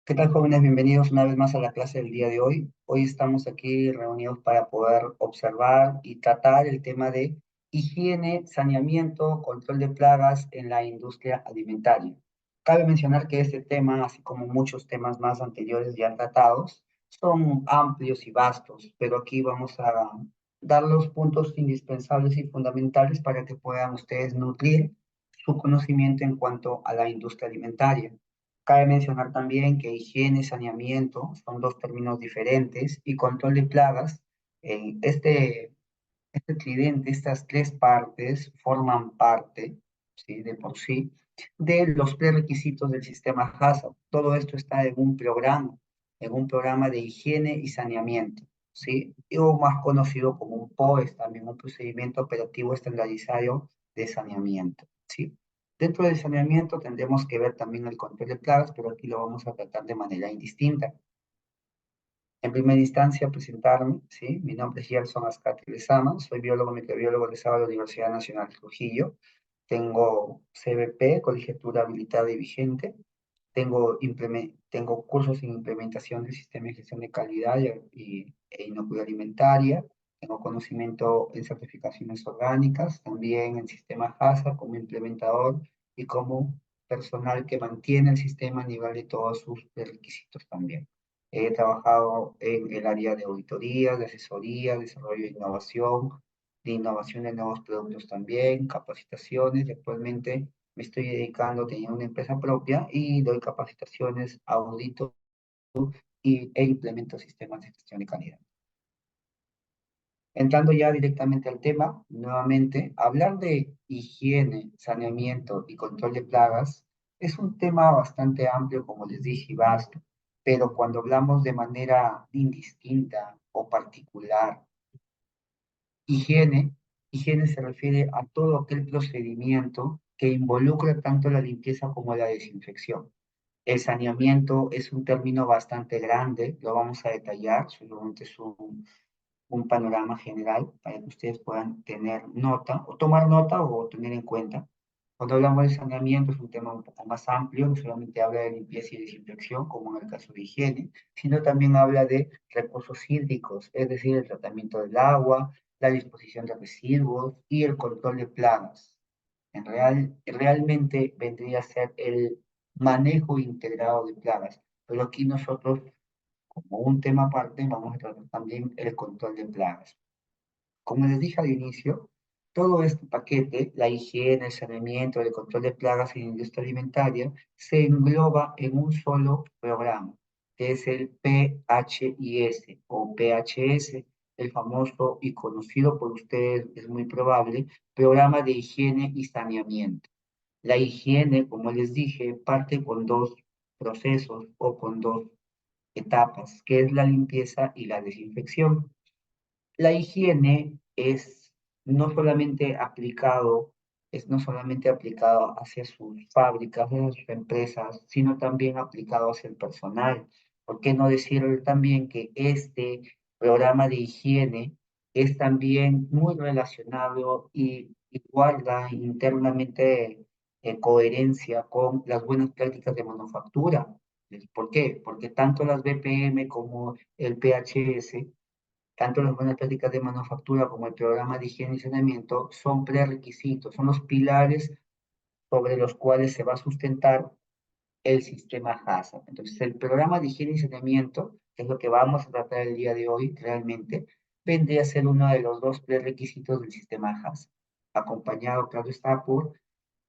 ¿Qué tal, jóvenes? Bienvenidos una vez más a la clase del día de hoy. Hoy estamos aquí reunidos para poder observar y tratar el tema de higiene, saneamiento, control de plagas en la industria alimentaria. Cabe mencionar que este tema, así como muchos temas más anteriores ya tratados, son amplios y vastos, pero aquí vamos a dar los puntos indispensables y fundamentales para que puedan ustedes nutrir su conocimiento en cuanto a la industria alimentaria. Cabe mencionar también que higiene y saneamiento son dos términos diferentes y control de plagas, este tridente, estas tres partes forman parte, ¿sí? De por sí, de los prerequisitos del sistema HACCP. Todo esto está en un programa de higiene y saneamiento, ¿sí? O más conocido como un POES, también un procedimiento operativo estandarizado de saneamiento, ¿sí? Dentro del saneamiento tendremos que ver también el control de plagas, pero aquí lo vamos a tratar de manera indistinta. En primera instancia, presentarme, ¿sí? Mi nombre es Gerson Azcati Lezama, soy biólogo microbiólogo de la Universidad Nacional de Trujillo. Tengo CBP, colegiatura habilitada y vigente. Tengo cursos en implementación del sistema de gestión de calidad e inocuidad alimentaria. Tengo conocimiento en certificaciones orgánicas, también en sistema HACCP como implementador y como personal que mantiene el sistema a nivel de todos sus requisitos también. He trabajado en el área de auditoría, de asesoría, desarrollo de innovación de nuevos productos también, capacitaciones. Y actualmente me estoy dedicando, tenía una empresa propia y doy capacitaciones, audito e implemento sistemas de gestión de calidad. Entrando ya directamente al tema, nuevamente, hablar de higiene, saneamiento y control de plagas es un tema bastante amplio, como les dije, y vasto, pero cuando hablamos de manera indistinta o particular, higiene, higiene se refiere a todo aquel procedimiento que involucra tanto la limpieza como la desinfección. El saneamiento es un término bastante grande, lo vamos a detallar, solamente es un panorama general para que ustedes puedan tener nota, o tomar nota o tener en cuenta. Cuando hablamos de saneamiento es un tema un poco más amplio, no solamente habla de limpieza y desinfección, como en el caso de higiene, sino también habla de recursos hídricos, es decir, el tratamiento del agua, la disposición de residuos y el control de plagas. Realmente vendría a ser el manejo integrado de plagas, pero aquí nosotros, como un tema aparte, vamos a tratar también el control de plagas. Como les dije al inicio, todo este paquete, la higiene, el saneamiento, el control de plagas en la industria alimentaria, se engloba en un solo programa, que es el PHIS o PHS, el famoso y conocido por ustedes, es muy probable, Programa de Higiene y Saneamiento. La higiene, como les dije, parte con dos procesos o con dos etapas, que es la limpieza y la desinfección. La higiene es no solamente aplicado hacia sus fábricas, hacia sus empresas, sino también aplicado hacia el personal. ¿Por qué no decir también que este programa de higiene es también muy relacionado y guarda internamente coherencia con las buenas prácticas de manufactura? ¿Por qué? Porque tanto las BPM como el PHS, tanto las buenas prácticas de manufactura como el programa de higiene y saneamiento son prerequisitos, son los pilares sobre los cuales se va a sustentar el sistema HACCP. Entonces, el programa de higiene y saneamiento, que es lo que vamos a tratar el día de hoy realmente, vendría a ser uno de los dos prerequisitos del sistema HACCP, acompañado, claro está, por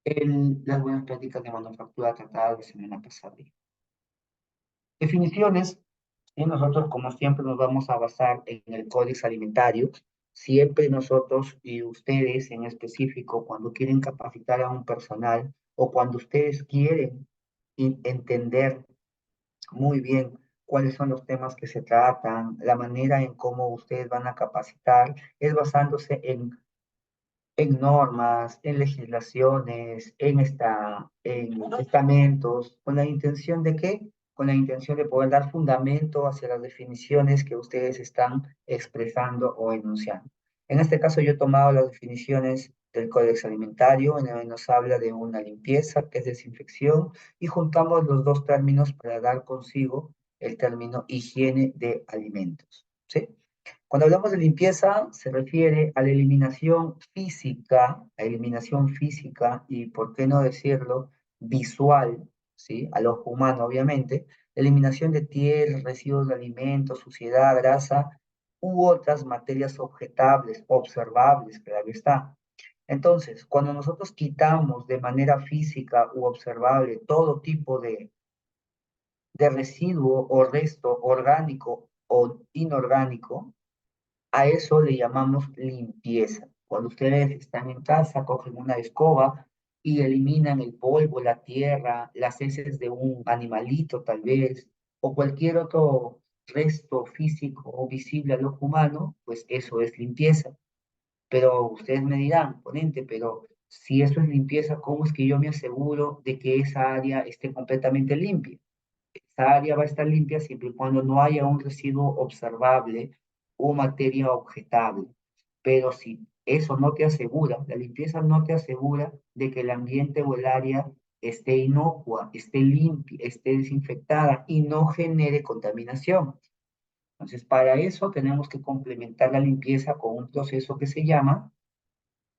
las buenas prácticas de manufactura tratadas la semana pasada. Definiciones. Y nosotros, como siempre, nos vamos a basar en el Código Alimentario. Siempre nosotros y ustedes en específico, cuando quieren capacitar a un personal o cuando ustedes quieren entender muy bien cuáles son los temas que se tratan, la manera en cómo ustedes van a capacitar, es basándose en normas, en legislaciones, en estamentos, ¿con la intención de qué? Con la intención de poder dar fundamento hacia las definiciones que ustedes están expresando o enunciando. En este caso yo he tomado las definiciones del Códex Alimentario, en el que nos habla de una limpieza, que es desinfección, y juntamos los dos términos para dar consigo el término higiene de alimentos, ¿sí? Cuando hablamos de limpieza, se refiere a eliminación física y, por qué no decirlo, visual, ¿sí? Al ojo humano, obviamente, eliminación de tierra, residuos de alimentos, suciedad, grasa u otras materias objetables, observables, claro está. Entonces, cuando nosotros quitamos de manera física u observable todo tipo de residuo o resto orgánico o inorgánico, a eso le llamamos limpieza. Cuando ustedes están en casa, cogen una escoba y eliminan el polvo, la tierra, las heces de un animalito tal vez, o cualquier otro resto físico o visible al ojo humano, pues eso es limpieza. Pero ustedes me dirán, ponente, pero si eso es limpieza, ¿cómo es que yo me aseguro de que esa área esté completamente limpia? Esa área va a estar limpia siempre y cuando no haya un residuo observable o materia objetable. Pero si eso no te asegura, la limpieza no te asegura de que el ambiente o el área esté inocua, esté limpia, esté desinfectada y no genere contaminación. Entonces, para eso tenemos que complementar la limpieza con un proceso que se llama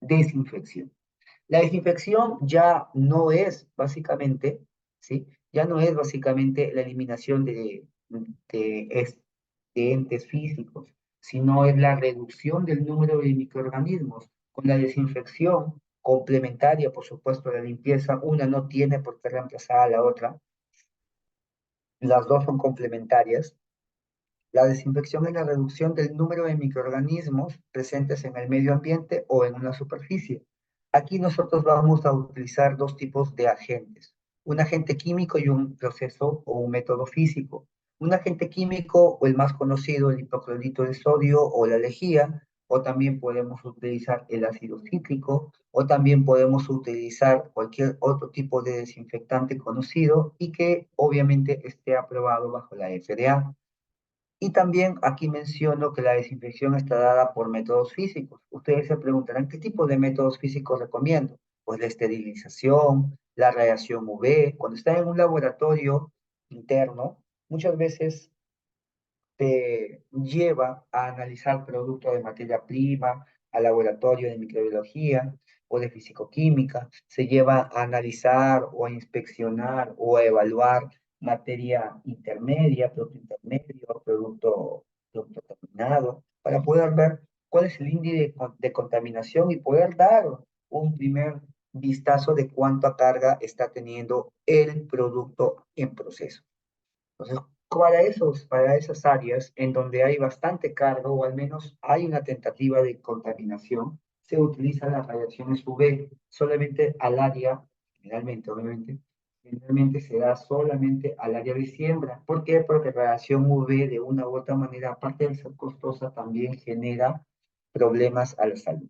desinfección. La desinfección ya no es básicamente, ¿sí? Ya no es básicamente la eliminación de entes físicos, sino es la reducción del número de microorganismos. Con la desinfección complementaria, por supuesto, de la limpieza, una no tiene por qué reemplazar a la otra, las dos son complementarias. La desinfección es la reducción del número de microorganismos presentes en el medio ambiente o en una superficie. Aquí nosotros vamos a utilizar dos tipos de agentes, un agente químico y un proceso o un método físico. Un agente químico, o el más conocido, el hipoclorito de sodio o la lejía, o también podemos utilizar el ácido cítrico, o también podemos utilizar cualquier otro tipo de desinfectante conocido y que obviamente esté aprobado bajo la FDA. Y también aquí menciono que la desinfección está dada por métodos físicos. Ustedes se preguntarán, ¿qué tipo de métodos físicos recomiendo? Pues la esterilización, la radiación UV. Cuando está en un laboratorio interno, muchas veces te lleva a analizar productos de materia prima, al laboratorio de microbiología o de fisicoquímica, se lleva a analizar o a inspeccionar o a evaluar materia intermedia, producto intermedio, producto terminado, para poder ver cuál es el índice de contaminación y poder dar un primer vistazo de cuánta carga está teniendo el producto en proceso. Entonces, para esas áreas en donde hay bastante carga o al menos hay una tentativa de contaminación, se utilizan las radiaciones UV solamente al área, generalmente, obviamente, generalmente se da solamente al área de siembra. ¿Por qué? Porque la radiación UV de una u otra manera, aparte de ser costosa, también genera problemas a la salud.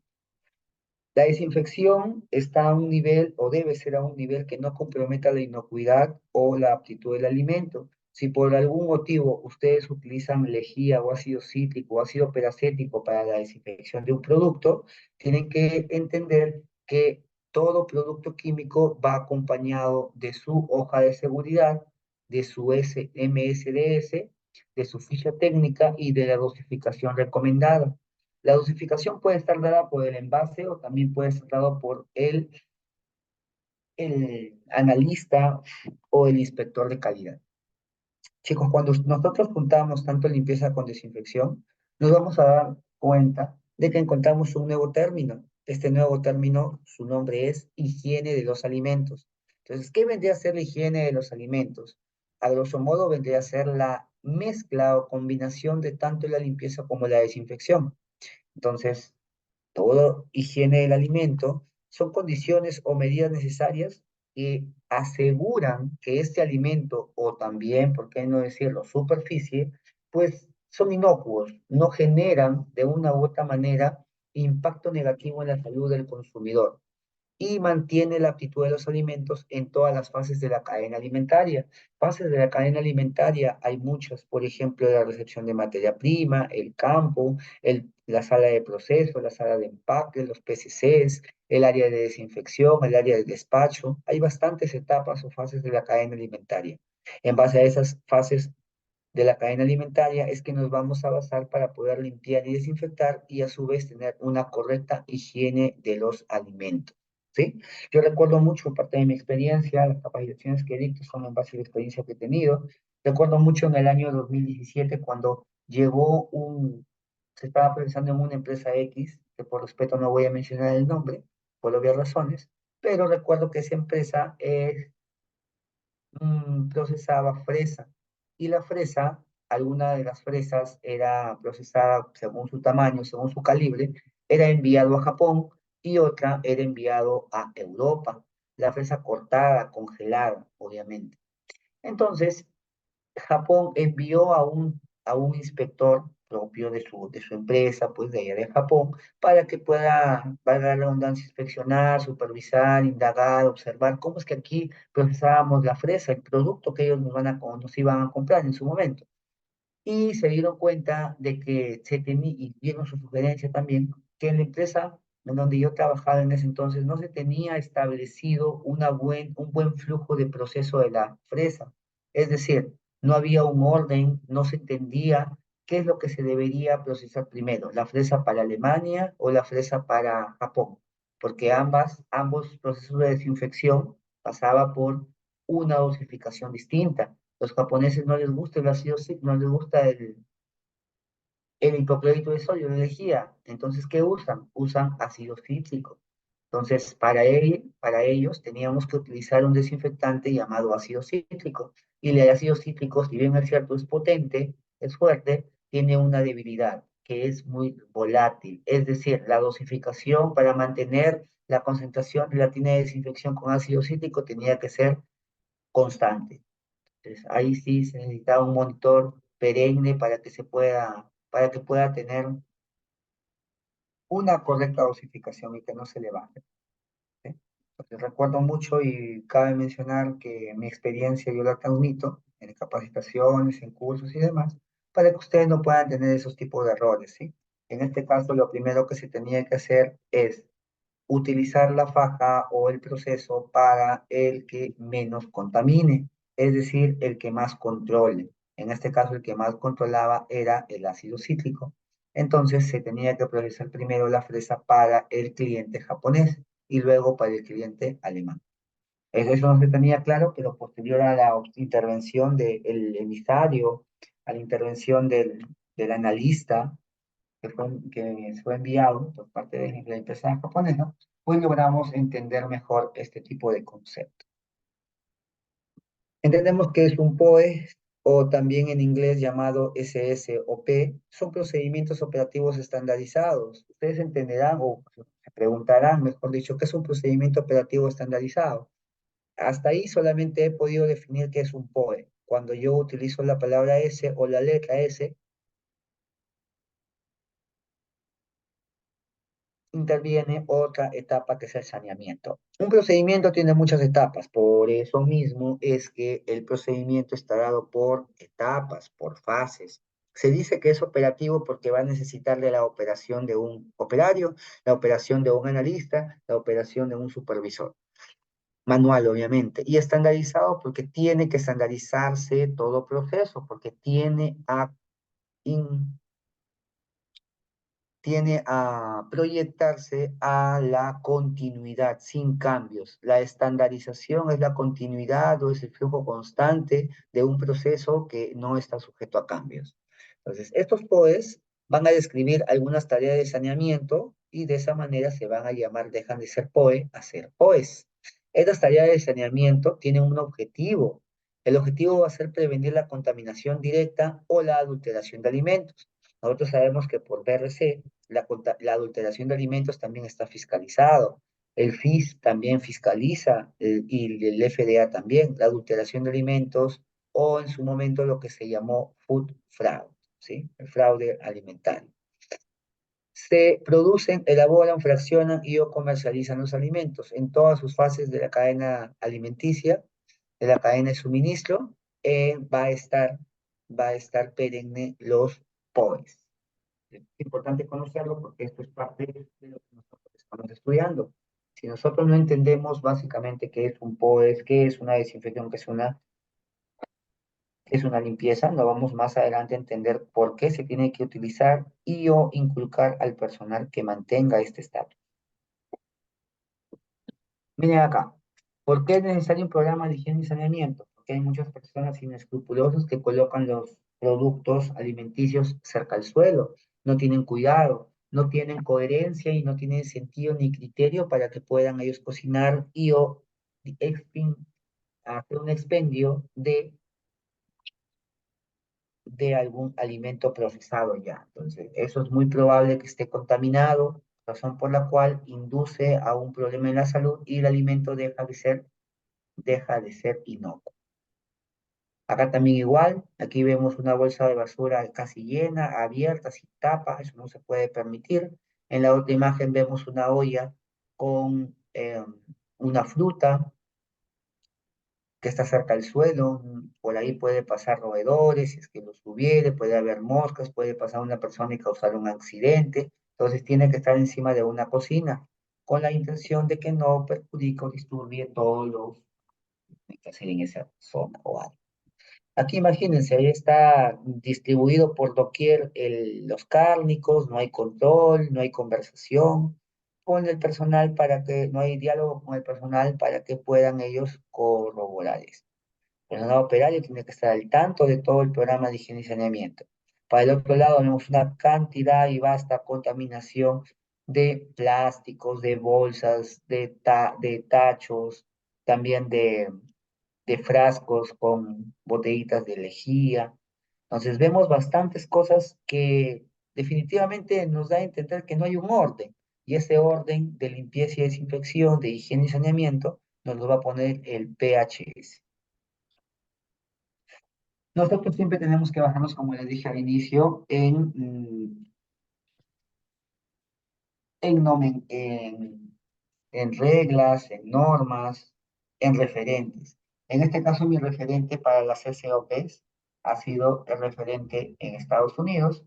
La desinfección está a un nivel o debe ser a un nivel que no comprometa la inocuidad o la aptitud del alimento. Si por algún motivo ustedes utilizan lejía o ácido cítrico o ácido peracético para la desinfección de un producto, tienen que entender que todo producto químico va acompañado de su hoja de seguridad, de su MSDS, de su ficha técnica y de la dosificación recomendada. La dosificación puede estar dada por el envase o también puede estar dado por el analista o el inspector de calidad. Chicos, cuando nosotros juntamos tanto limpieza con desinfección, nos vamos a dar cuenta de que encontramos un nuevo término. Este nuevo término, su nombre es higiene de los alimentos. Entonces, ¿qué vendría a ser la higiene de los alimentos? A grosso modo, vendría a ser la mezcla o combinación de tanto la limpieza como la desinfección. Entonces, todo higiene del alimento son condiciones o medidas necesarias que aseguran que este alimento, o también, por qué no decirlo, superficie, pues son inocuos, no generan de una u otra manera impacto negativo en la salud del consumidor y mantiene la aptitud de los alimentos en todas las fases de la cadena alimentaria. Fases de la cadena alimentaria hay muchas, por ejemplo, la recepción de materia prima, el campo, la sala de proceso, la sala de empaque, los PCCs, el área de desinfección, el área de despacho. Hay bastantes etapas o fases de la cadena alimentaria. En base a esas fases de la cadena alimentaria es que nos vamos a basar para poder limpiar y desinfectar y a su vez tener una correcta higiene de los alimentos. ¿Sí? Yo recuerdo mucho, parte de mi experiencia, las capacitaciones que he dicto son en base a la experiencia que he tenido. Recuerdo mucho en el año 2017 cuando se estaba procesando en una empresa X, que por respeto no voy a mencionar el nombre, por obvias razones, pero recuerdo que esa empresa procesaba fresa. Y la fresa, alguna de las fresas era procesada según su tamaño, según su calibre, era enviado a Japón y otra era enviado a Europa. La fresa cortada, congelada, obviamente. Entonces, Japón envió a un inspector propio de su empresa, pues de allá de Japón, para que pueda, valga la redundancia, inspeccionar, supervisar, indagar, observar cómo es que aquí procesábamos la fresa, el producto que ellos nos iban a comprar en su momento y se dieron cuenta de que se tenía, y dieron su sugerencia también, que en la empresa en donde yo trabajaba en ese entonces no se tenía establecido un buen flujo de proceso de la fresa. Es decir, no había un orden, no se entendía qué es lo que se debería procesar primero, la fresa para Alemania o la fresa para Japón, porque ambos procesos de desinfección pasaba por una dosificación distinta. Los japoneses no les gusta el ácido cítrico, no les gusta el hipoclorito de sodio, la lejía. Entonces, ¿qué usan? Usan ácido cítrico. Entonces, para ellos teníamos que utilizar un desinfectante llamado ácido cítrico. Y el ácido cítrico, si bien es cierto, es potente, es fuerte, tiene una debilidad, que es muy volátil. Es decir, la dosificación para mantener la concentración de la tina de desinfección con ácido cítrico tenía que ser constante. Entonces, ahí sí se necesita un monitor perenne para que pueda tener una correcta dosificación y que no se le baje. ¿Sí? Entonces, recuerdo mucho y cabe mencionar que mi experiencia yo la transmito en capacitaciones, en cursos y demás, para que ustedes no puedan tener esos tipos de errores, ¿sí? En este caso, lo primero que se tenía que hacer es utilizar la faja o el proceso para el que menos contamine, es decir, el que más controle. En este caso, el que más controlaba era el ácido cítrico. Entonces, se tenía que procesar primero la fresa para el cliente japonés y luego para el cliente alemán. Eso no se tenía claro, pero posterior a la intervención del emisario, a la intervención del analista, que fue enviado por parte de la empresa japonesa, pues logramos entender mejor este tipo de concepto. Entendemos que es un POE o también en inglés llamado SSOP, son procedimientos operativos estandarizados. Ustedes entenderán o se preguntarán, mejor dicho, ¿qué es un procedimiento operativo estandarizado? Hasta ahí solamente he podido definir qué es un POE. Cuando yo utilizo la palabra S o la letra S, interviene otra etapa que es el saneamiento. Un procedimiento tiene muchas etapas, por eso mismo es que el procedimiento está dado por etapas, por fases. Se dice que es operativo porque va a necesitar de la operación de un operario, la operación de un analista, la operación de un supervisor. Manual, obviamente, y estandarizado porque tiene que estandarizarse todo proceso, porque in- tiene a proyectarse a la continuidad, sin cambios. La estandarización es la continuidad o es el flujo constante de un proceso que no está sujeto a cambios. Entonces, estos POEs van a describir algunas tareas de saneamiento y de esa manera se van a llamar, dejan de ser POE a ser POEs. Estas tareas de saneamiento tienen un objetivo. El objetivo va a ser prevenir la contaminación directa o la adulteración de alimentos. Nosotros sabemos que por BRC la adulteración de alimentos también está fiscalizado. El FIS también fiscaliza y el FDA también la adulteración de alimentos o en su momento lo que se llamó food fraud, ¿sí? El fraude alimentario. Se producen, elaboran, fraccionan y o comercializan los alimentos en todas sus fases de la cadena alimenticia, de la cadena de suministro, va a estar perenne los POEs. Es importante conocerlo porque esto es parte de lo que nosotros estamos estudiando. Si nosotros no entendemos básicamente qué es un POES, qué es una desinfección, qué es una limpieza, no vamos más adelante a entender por qué se tiene que utilizar y o inculcar al personal que mantenga este estado. Miren acá, ¿por qué es necesario un programa de higiene y saneamiento? Porque hay muchas personas inescrupulosas que colocan los productos alimenticios cerca al suelo, no tienen cuidado, no tienen coherencia y no tienen sentido ni criterio para que puedan ellos cocinar y o hacer un expendio de algún alimento procesado ya. Entonces, eso es muy probable que esté contaminado, razón por la cual induce a un problema en la salud y el alimento deja de ser inocuo. Acá también igual, aquí vemos una bolsa de basura casi llena, abierta, sin tapa, eso no se puede permitir. En la otra imagen vemos una olla con una fruta que está cerca del suelo, por ahí puede pasar roedores, si es que los hubiere, puede haber moscas, puede pasar una persona y causar un accidente, entonces tiene que estar encima de una cocina, con la intención de que no perjudique o disturbie todo lo que hay que hacer en esa zona o área. Aquí imagínense, ahí está distribuido por doquier los cárnicos, no hay control, no hay conversación con el personal para que, no hay diálogo con el personal para que puedan ellos corroborar esto. El personal operario tiene que estar al tanto de todo el programa de higiene y saneamiento. Para el otro lado, tenemos una cantidad y vasta contaminación de plásticos, de bolsas, de tachos, también de frascos con botellitas de lejía. Entonces vemos bastantes cosas que definitivamente nos da a entender que no hay un orden. Y ese orden de limpieza y desinfección, de higiene y saneamiento, nos lo va a poner el PHS. Nosotros siempre tenemos que basarnos, como les dije al inicio, en reglas, en normas, en referentes. En este caso, mi referente para las CCOPs ha sido el referente en Estados Unidos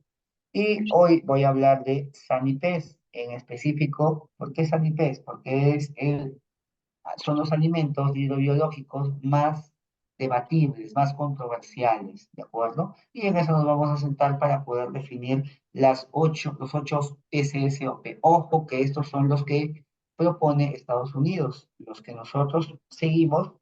y hoy voy a hablar de Sanipes en específico. ¿Por qué Sanipes? Porque son los alimentos hidrobiológicos más debatibles, más controversiales, ¿de acuerdo? Y en eso nos vamos a sentar para poder definir los ocho SSOP. Ojo que estos son los que propone Estados Unidos, los que nosotros seguimos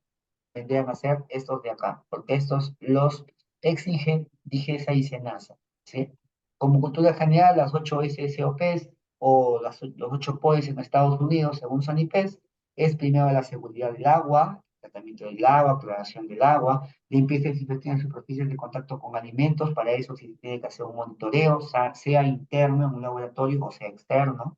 vendrían a ser estos de acá, porque estos los exige DIGESA y SENASA, ¿sí? Como cultura general, las 8 SSOPs o los 8 POEs en Estados Unidos, según SANIPES, es primero la seguridad del agua, tratamiento del agua, cloración del agua, limpieza y desinfección de superficies de contacto con alimentos, para eso se tiene que hacer un monitoreo, sea interno en un laboratorio o sea externo.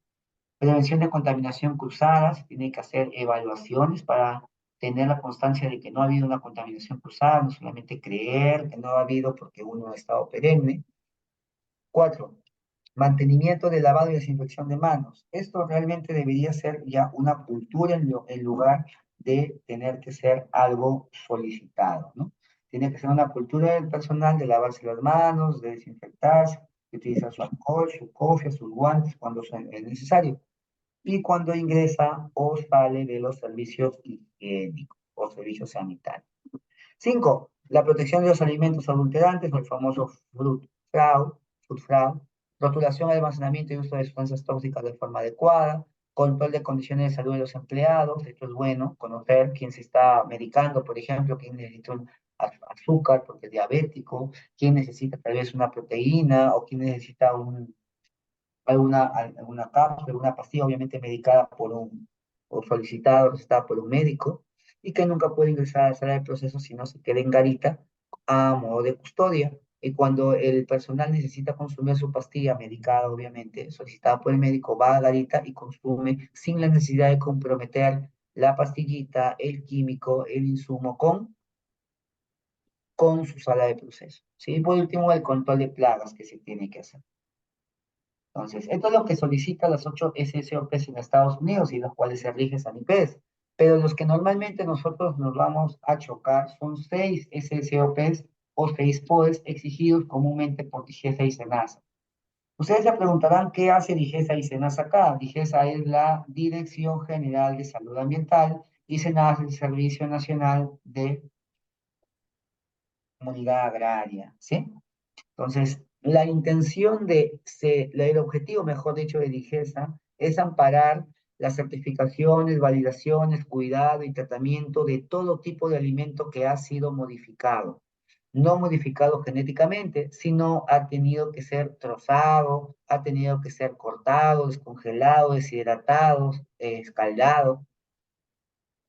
Prevención de contaminación cruzada, se tiene que hacer evaluaciones para tener la constancia de que no ha habido una contaminación cruzada, no solamente creer que no ha habido porque uno ha estado perenne. 4, mantenimiento de lavado y desinfección de manos. Esto realmente debería ser ya una cultura en lugar de tener que ser algo solicitado, ¿no? Tiene que ser una cultura del personal de lavarse las manos, de desinfectarse, de utilizar su alcohol, su cofia, sus guantes cuando es necesario y cuando ingresa o sale de los servicios higiénicos o servicios sanitarios. 5. La protección de los alimentos adulterantes o el famoso food fraud, rotulación, almacenamiento y uso de sustancias tóxicas de forma adecuada, control de condiciones de salud de los empleados. Esto es bueno, conocer quién se está medicando, por ejemplo, quién necesita un azúcar porque es diabético, quién necesita tal vez una proteína o quién necesita alguna cápsula, alguna pastilla, obviamente medicada o solicitada o recetada por un médico, y que nunca puede ingresar a la sala de proceso si no se queda en garita a modo de custodia. Y cuando el personal necesita consumir su pastilla medicada, obviamente, solicitada por el médico, va a garita y consume sin la necesidad de comprometer la pastillita, el químico, el insumo con su sala de proceso. ¿Sí? Por último, el control de plagas que se tiene que hacer. Entonces, esto es lo que solicita las 8 SSOPs en Estados Unidos y los cuales se rige SANIPES. Pero los que normalmente nosotros nos vamos a chocar son 6 SSOPs o 6 POEs exigidos comúnmente por DIGESA y SENASA. Ustedes se preguntarán qué hace DIGESA y SENASA acá. DIGESA es la Dirección General de Salud Ambiental y SENASA es el Servicio Nacional de Comunidad Agraria, ¿sí? Entonces, la intención el objetivo, mejor dicho, de DIGESA es amparar las certificaciones, validaciones, cuidado y tratamiento de todo tipo de alimento que ha sido modificado. No modificado genéticamente, sino ha tenido que ser trozado, ha tenido que ser cortado, descongelado, deshidratado, escaldado,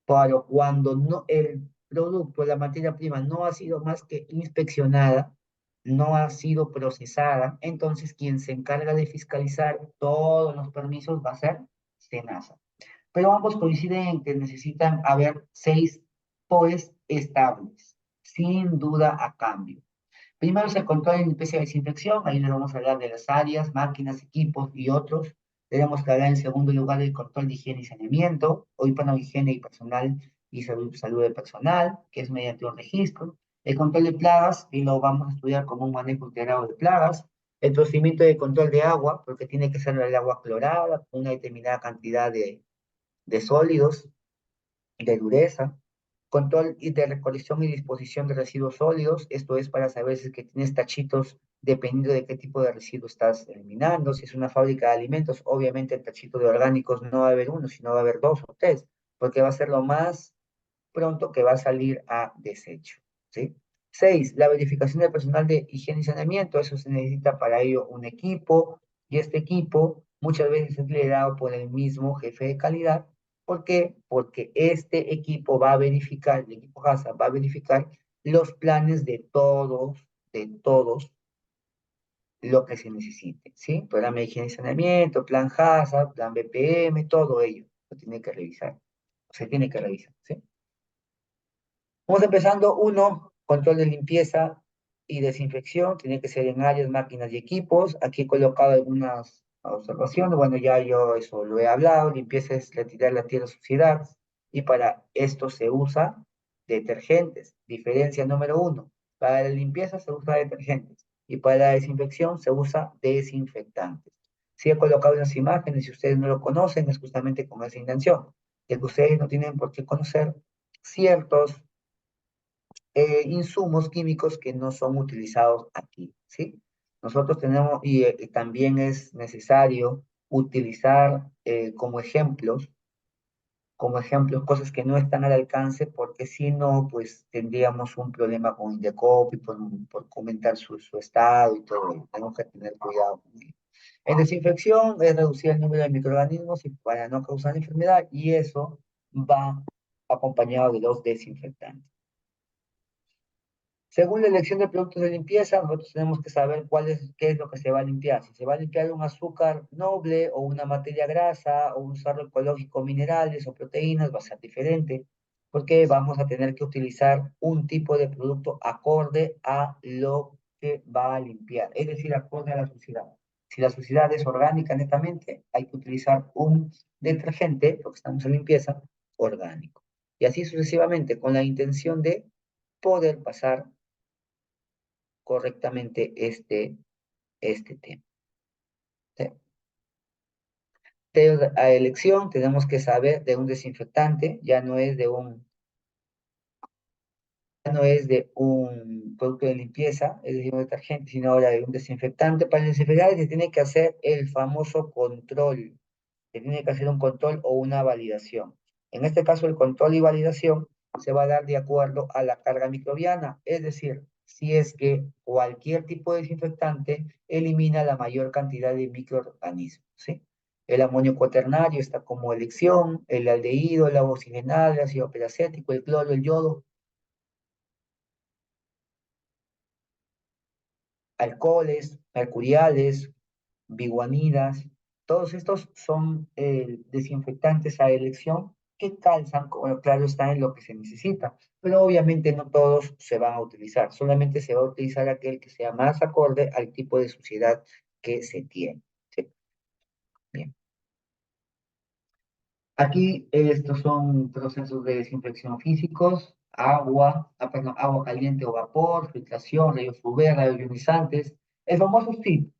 pero cuando no, el producto, la materia prima no ha sido más que inspeccionada, no ha sido procesada, entonces quien se encarga de fiscalizar todos los permisos va a ser SENASA. Pero ambos coinciden en que necesitan haber 6 POEs estables, sin duda a cambio. Primero se controla en limpieza y desinfección, ahí les vamos a hablar de las áreas, máquinas, equipos y otros. Tenemos que hablar en segundo lugar del control de higiene y saneamiento, hoy para higiene y personal y salud del personal, que es mediante un registro. El control de plagas, y lo vamos a estudiar como un manejo integrado de plagas. El procedimiento de control de agua, porque tiene que ser el agua clorada, con una determinada cantidad de sólidos de dureza, control y de recolección y disposición de residuos sólidos, esto es para saber si es que tienes tachitos dependiendo de qué tipo de residuo estás eliminando, si es una fábrica de alimentos, obviamente el tachito de orgánicos no va a haber uno, sino va a haber dos o tres, porque va a ser lo más pronto que va a salir a desecho, ¿sí? 6, la verificación del personal de higiene y saneamiento. Eso se necesita para ello un equipo, y este equipo muchas veces es liderado por el mismo jefe de calidad. ¿Por qué? Porque este equipo va a verificar, el equipo HACCP va a verificar los planes de todos lo que se necesite, ¿sí? Programa de higiene y saneamiento, plan HACCP, plan BPM, todo ello lo tiene que revisar, se tiene que revisar, ¿sí? Vamos empezando. Uno, control de limpieza y desinfección. Tiene que ser en áreas, máquinas y equipos. Aquí he colocado algunas observaciones. Bueno, ya yo eso lo he hablado. Limpieza es retirar la tierra suciedad. Y para esto se usa detergentes. Diferencia número uno. Para la limpieza se usa detergentes. Y para la desinfección se usa desinfectantes. Si he colocado unas imágenes, si ustedes no lo conocen, es justamente con esa intención, de que ustedes no tienen por qué conocer ciertos insumos químicos que no son utilizados aquí, ¿sí? Nosotros tenemos, y también es necesario utilizar como ejemplos, cosas que no están al alcance, porque si no, pues tendríamos un problema con Indecopi por comentar su estado y todo ello. Tenemos que tener cuidado con ello. En desinfección es reducir el número de microorganismos y para no causar enfermedad, y eso va acompañado de los desinfectantes. Según la elección de productos de limpieza, nosotros tenemos que saber qué es lo que se va a limpiar. Si se va a limpiar un azúcar noble o una materia grasa o un sarro ecológico, minerales o proteínas, va a ser diferente, porque vamos a tener que utilizar un tipo de producto acorde a lo que va a limpiar, es decir, acorde a la suciedad. Si la suciedad es orgánica netamente, hay que utilizar un detergente, porque estamos en limpieza, orgánico. Y así sucesivamente, con la intención de poder pasar correctamente este tema. ¿Sí? A elección tenemos que saber de un desinfectante, ya no es de un producto de limpieza, es decir, un detergente, sino ahora de un desinfectante. Para el desinfectante se tiene que hacer el famoso control, se tiene que hacer un control o una validación. En este caso, el control y validación se va a dar de acuerdo a la carga microbiana, es decir, si es que cualquier tipo de desinfectante elimina la mayor cantidad de microorganismos, ¿sí? El amonio cuaternario está como elección, el aldehído, el agua oxigenada, el ácido peracético, el cloro, el yodo, alcoholes, mercuriales, biguanidas, todos estos son desinfectantes a elección que calzan, como claro está, en lo que se necesita, pero obviamente no todos se van a utilizar, solamente se va a utilizar aquel que sea más acorde al tipo de suciedad que se tiene. ¿Sí? Bien. Aquí estos son procesos de desinfección físicos, agua caliente o vapor, filtración, rayos UV, rayos ionizantes, el famoso SIP.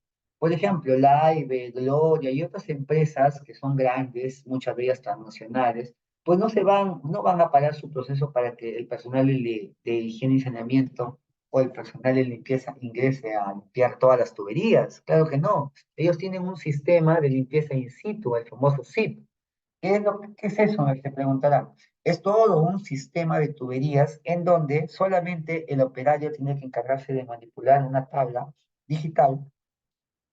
Por ejemplo, la AIBE, Gloria y otras empresas que son grandes, muchas de ellas transnacionales, pues no van a parar su proceso para que el personal de higiene y saneamiento o el personal de limpieza ingrese a limpiar todas las tuberías. Claro que no. Ellos tienen un sistema de limpieza in situ, el famoso SIP. ¿Qué es eso? Me se preguntarán. Es todo un sistema de tuberías en donde solamente el operario tiene que encargarse de manipular una tabla digital,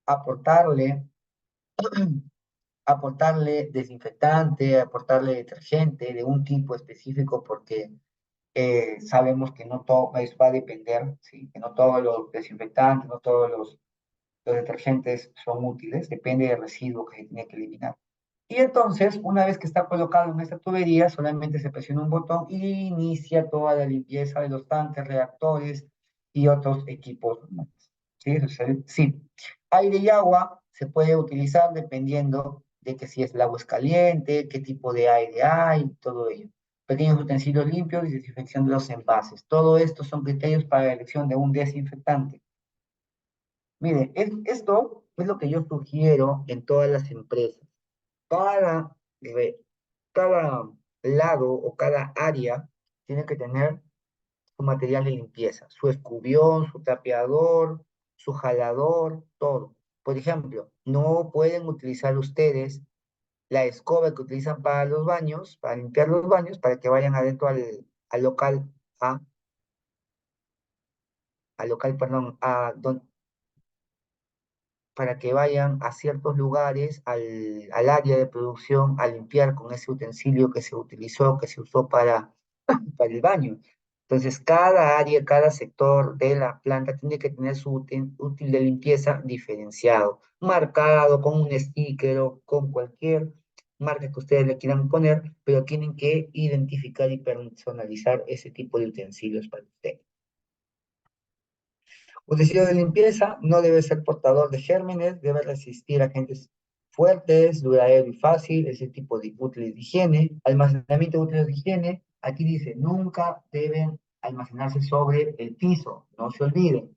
aportarle, aportarle desinfectante, aportarle detergente de un tipo específico porque sabemos que no todo eso va a depender, ¿sí? Que no todos los desinfectantes, no todos los detergentes son útiles, depende del residuo que se tiene que eliminar. Y entonces, una vez que está colocado en esta tubería, solamente se presiona un botón y inicia toda la limpieza de los tanques, reactores y otros equipos más. ¿Sí? Sí. Aire y agua se puede utilizar dependiendo de que si es el agua es caliente, qué tipo de aire hay, todo ello. Pequeños utensilios limpios y desinfección de los envases. Todo esto son criterios para la elección de un desinfectante. Mire, esto es lo que yo sugiero en todas las empresas. Cada, re- cada lado o cada área tiene que tener su material de limpieza, su escubión, su trapeador, su jalador, todo. Por ejemplo, no pueden utilizar ustedes la escoba que utilizan para los baños, para limpiar los baños, para que vayan adentro al local A, al local, perdón, para que vayan a ciertos lugares, al área de producción, a limpiar con ese utensilio que se utilizó, que se usó para el baño. Entonces, cada área, cada sector de la planta tiene que tener su útil de limpieza diferenciado, marcado con un sticker o con cualquier marca que ustedes le quieran poner, pero tienen que identificar y personalizar ese tipo de utensilios para usted. Utensilio de limpieza no debe ser portador de gérmenes, debe resistir agentes fuertes, duradero y fácil, ese tipo de útiles de higiene. Almacenamiento de útiles de higiene, aquí dice, nunca deben almacenarse sobre el piso, no se olviden.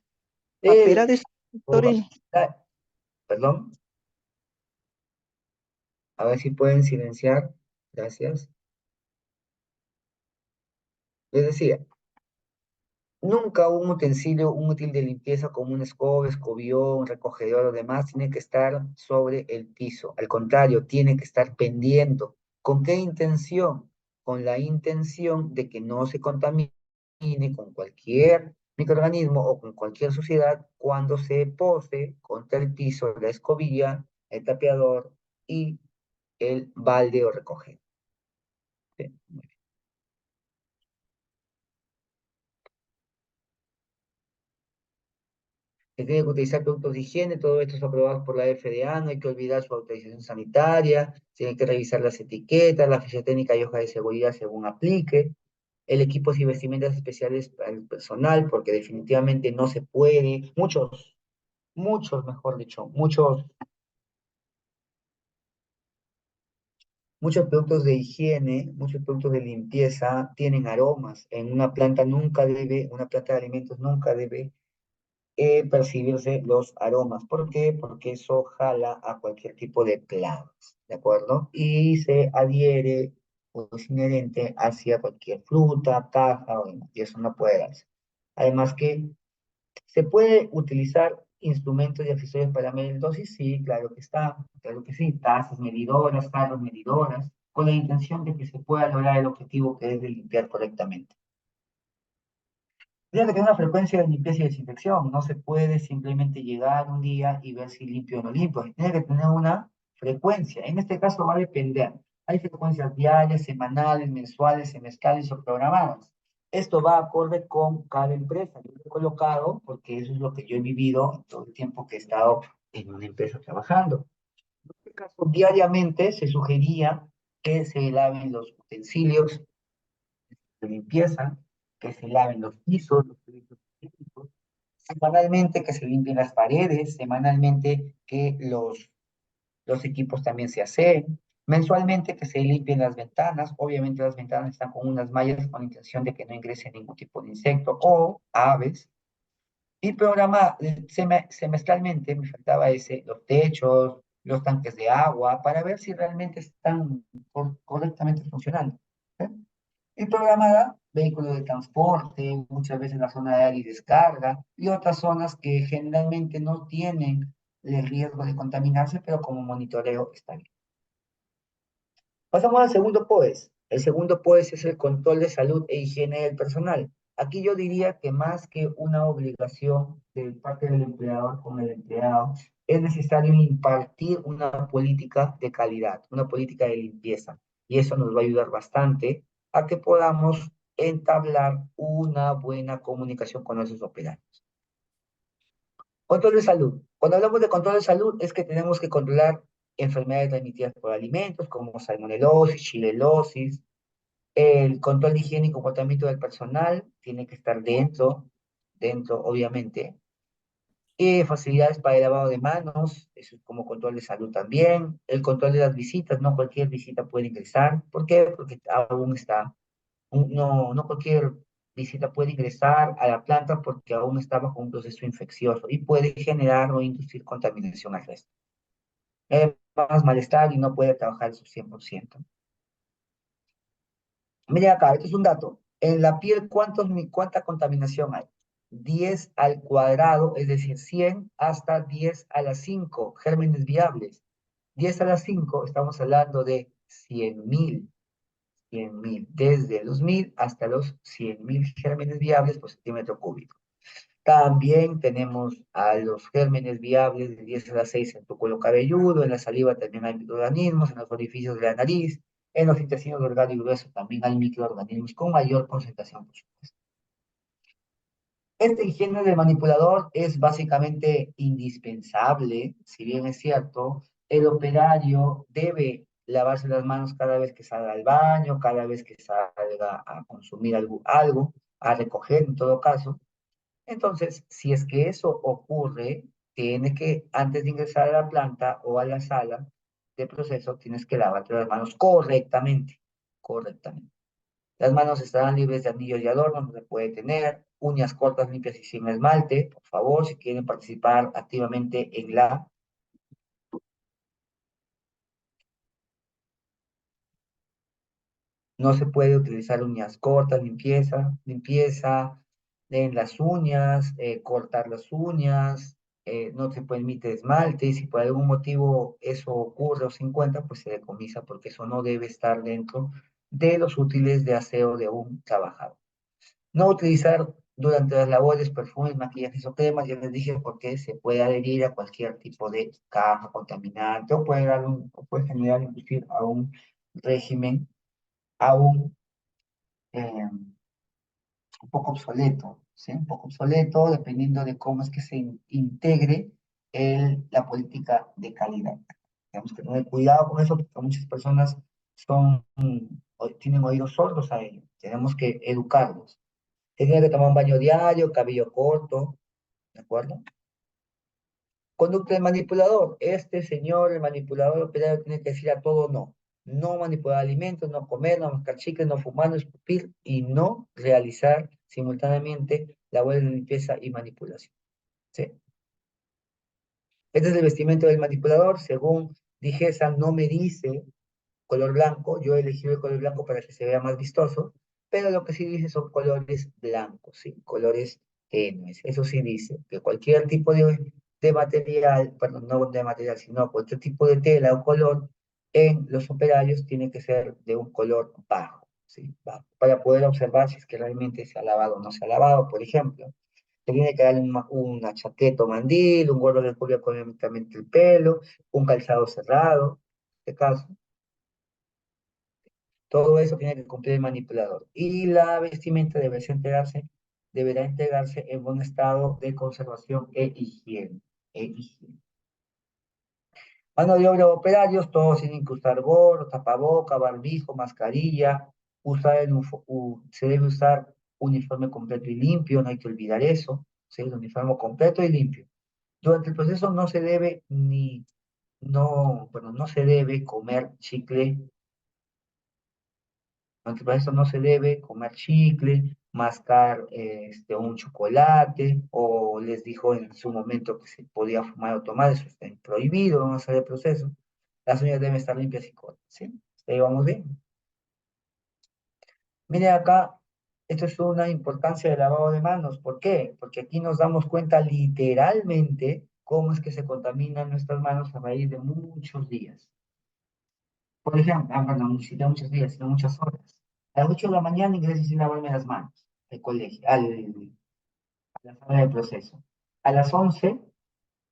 Papera El, de Torino. perdón, a ver si pueden silenciar, gracias. Les decía, nunca un utensilio, un útil de limpieza como una escoba, escobión, recogedor o demás tiene que estar sobre el piso. Al contrario, tiene que estar pendiendo. ¿Con qué intención? Con la intención de que no se contamine con cualquier microorganismo o con cualquier suciedad cuando se pose contra el piso, la escobilla, el tapeador y el balde o recogedor. Sí. Se tiene que utilizar productos de higiene, todo esto es aprobado por la FDA, no hay que olvidar su autorización sanitaria, tiene que revisar las etiquetas, la ficha técnica y hoja de seguridad según aplique, el equipo y vestimentas especiales para el personal, porque definitivamente no se puede, mejor dicho, muchos productos de higiene, muchos productos de limpieza tienen aromas. En una planta de alimentos nunca debe percibirse los aromas. ¿Por qué? Porque eso jala a cualquier tipo de plagas, ¿de acuerdo? Y se adhiere o es inherente hacia cualquier fruta, caja o demás, y eso no puede darse. Además que se puede utilizar instrumentos y accesorios para medir dosis, sí, claro que está, claro que sí, tazas medidoras, jarras medidoras, con la intención de que se pueda lograr el objetivo que es de limpiar correctamente. Tiene que tener una frecuencia de limpieza y desinfección. No se puede simplemente llegar un día y ver si limpio o no limpio. Tiene que tener una frecuencia. En este caso va a depender. Hay frecuencias diarias, semanales, mensuales, semestrales o programadas. Esto va acorde con cada empresa. Yo lo he colocado porque eso es lo que yo he vivido todo el tiempo que he estado en una empresa trabajando. En este caso, diariamente se sugería que se laven los utensilios de limpieza, que se laven los pisos, los servicios higiénicos, semanalmente que se limpien las paredes, semanalmente que los equipos también se aseen, mensualmente que se limpien las ventanas, obviamente las ventanas están con unas mallas con la intención de que no ingrese ningún tipo de insecto o aves, Y programa semestralmente, me faltaba ese, los techos, los tanques de agua, para ver si realmente están correctamente funcionando. ¿Sí? Y programada vehículos de transporte, muchas veces la zona de área y descarga, y otras zonas que generalmente no tienen el riesgo de contaminarse, pero como monitoreo está bien. Pasamos al segundo POES. El segundo POES es el control de salud e higiene del personal. Aquí yo diría que más que una obligación de parte del empleador con el empleado, es necesario impartir una política de calidad, una política de limpieza. Y eso nos va a ayudar bastante a que podamos entablar una buena comunicación con nuestros operarios. Control de salud. Cuando hablamos de control de salud es que tenemos que controlar enfermedades transmitidas por alimentos como salmonelosis, shigellosis. El control de higiene y comportamiento del personal tiene que estar dentro obviamente. Y facilidades para el lavado de manos, eso es como control de salud también. El control de las visitas, no cualquier visita puede ingresar. ¿Por qué? Porque aún está, no cualquier visita puede ingresar a la planta porque aún está bajo un proceso infeccioso y puede generar o inducir contaminación al resto. Más malestar y no puede trabajar a su 100%. Mira acá, esto es un dato. En la piel, ¿cuánta contaminación hay? 10 al cuadrado, es decir, 100 hasta 10 a la 5 gérmenes viables. 10 a la 5, estamos hablando de 100.000, desde los 1000 hasta los 100.000 gérmenes viables por centímetro cúbico. También tenemos a los gérmenes viables de 10 a la 6 en tu cuero cabelludo, en la saliva también hay microorganismos, en los orificios de la nariz, en los intestinos delgado y grueso también hay microorganismos con mayor concentración, por supuesto. Esta higiene del manipulador es básicamente indispensable, si bien es cierto, el operario debe lavarse las manos cada vez que salga al baño, cada vez que salga a consumir algo, a recoger en todo caso. Entonces, si es que eso ocurre, tiene que, antes de ingresar a la planta o a la sala de proceso, tienes que lavarte las manos correctamente, correctamente. Las manos estarán libres de anillos y adornos, no se puede tener. Uñas cortas, limpias y sin esmalte, por favor, si quieren participar activamente en la. No se puede utilizar uñas cortas, limpieza en las uñas, cortar las uñas, no se permite esmalte, y si por algún motivo eso ocurre o se encuentra, pues se decomisa porque eso no debe estar dentro de los útiles de aseo de un trabajador. No utilizar durante las labores perfumes, maquillajes o cremas, ya les dije, porque se puede adherir a cualquier tipo de caja contaminante o o puede generar inclusive a un régimen aún un poco obsoleto, ¿sí? Un poco obsoleto dependiendo de cómo es que se integre la política de calidad. Tenemos que tener cuidado con eso porque muchas personas tienen oídos sordos a ello. Tenemos que educarlos. Tienen que tomar un baño diario, cabello corto, ¿de acuerdo? Conducta del manipulador. Este señor, el manipulador operario, tiene que decir a todo no. No manipular alimentos, no comer, no mascar chicles, no fumar, no escupir y no realizar simultáneamente labores de limpieza y manipulación. ¿Sí? Este es el vestimento del manipulador. Según Digesa, no me dice color blanco. Yo he elegido el color blanco para que se vea más vistoso, pero lo que sí dice son colores blancos, ¿sí? Colores tenues. Eso sí dice que cualquier tipo de material, perdón, no de material, sino cualquier tipo de tela o color en los operarios tiene que ser de un color bajo, ¿sí? Bajo, para poder observar si es que realmente se ha lavado o no se ha lavado, por ejemplo. Se tiene que dar una chaqueta o mandil, un gorro que cubra completamente el pelo, un calzado cerrado, en este caso. Todo eso tiene que cumplir el manipulador. Y la vestimenta deberá entregarse en buen estado de conservación e higiene. Mano de obra de operarios, todos tienen que usar gorro, tapaboca, barbijo, mascarilla. Se debe usar uniforme completo y limpio, no hay que olvidar eso. ¿Sí? El uniforme completo y limpio. Durante el proceso no se debe bueno, no se debe comer chicle. Durante el proceso no se debe comer chicle, mascar un chocolate, o les dijo en su momento que se podía fumar o tomar, eso está prohibido, vamos a hacer el proceso. Las uñas deben estar limpias y cortas, ¿sí? Ahí vamos bien. Mire acá, esto es una importancia del lavado de manos. ¿Por qué? Porque aquí nos damos cuenta literalmente cómo es que se contaminan nuestras manos a raíz de muchos días. Por ejemplo, perdón, ni siquiera muchos días, sino muchas horas. A las 8 de la mañana ingreso sin lavarme las manos al colegio, a la sala de proceso. A las 11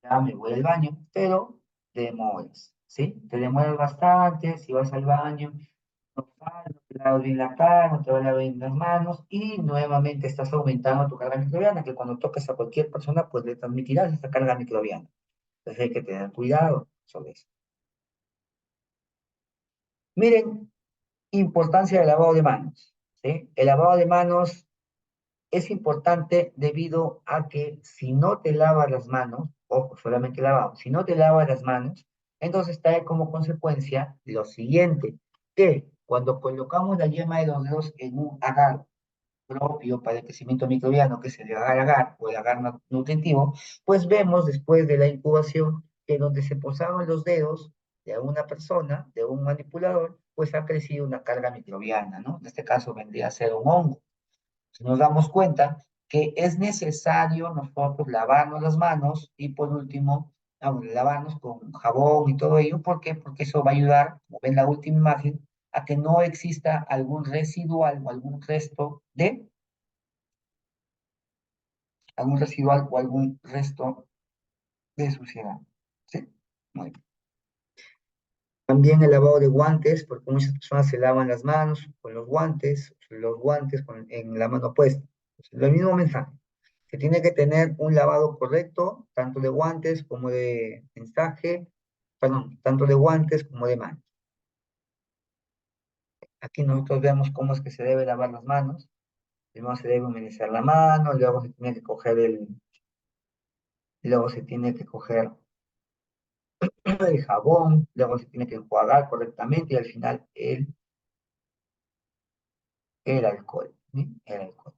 ya me voy al baño, pero te demoras, ¿sí? Te demoras bastante, si vas al baño, no te lavas bien la cara, no te lavas bien las manos, y nuevamente estás aumentando tu carga microbiana, que cuando toques a cualquier persona, pues le transmitirás esta carga microbiana. Entonces hay que tener cuidado sobre eso. Miren, importancia del lavado de manos, ¿sí? El lavado de manos es importante debido a que si no te lavas las manos, ojo, solamente lavado, si no te lavas las manos, entonces trae como consecuencia lo siguiente, que cuando colocamos la yema de los dedos en un agar propio para el crecimiento microbiano, que es el agar-agar o el agar nutritivo, pues vemos después de la incubación que donde se posaban los dedos de una persona, de un manipulador, pues ha crecido una carga microbiana, ¿no? En este caso vendría a ser un hongo. Nos damos cuenta que es necesario nosotros lavarnos las manos y por último, lavarnos con jabón y todo ello. ¿Por qué? Porque eso va a ayudar, como ven la última imagen, a que no exista algún residual o algún residual o algún resto de suciedad. ¿Sí? Muy bien. También el lavado de guantes, porque muchas personas se lavan las manos con los guantes en la mano opuesta. Entonces, el mismo mensaje. Se tiene que tener un lavado correcto, tanto de guantes como de mensaje, perdón, tanto de guantes como de manos. Aquí nosotros vemos cómo es que se debe lavar las manos. Primero se debe humedecer la mano, luego se tiene que coger el jabón, luego se tiene que enjuagar correctamente y al final el alcohol, ¿sí? El alcohol.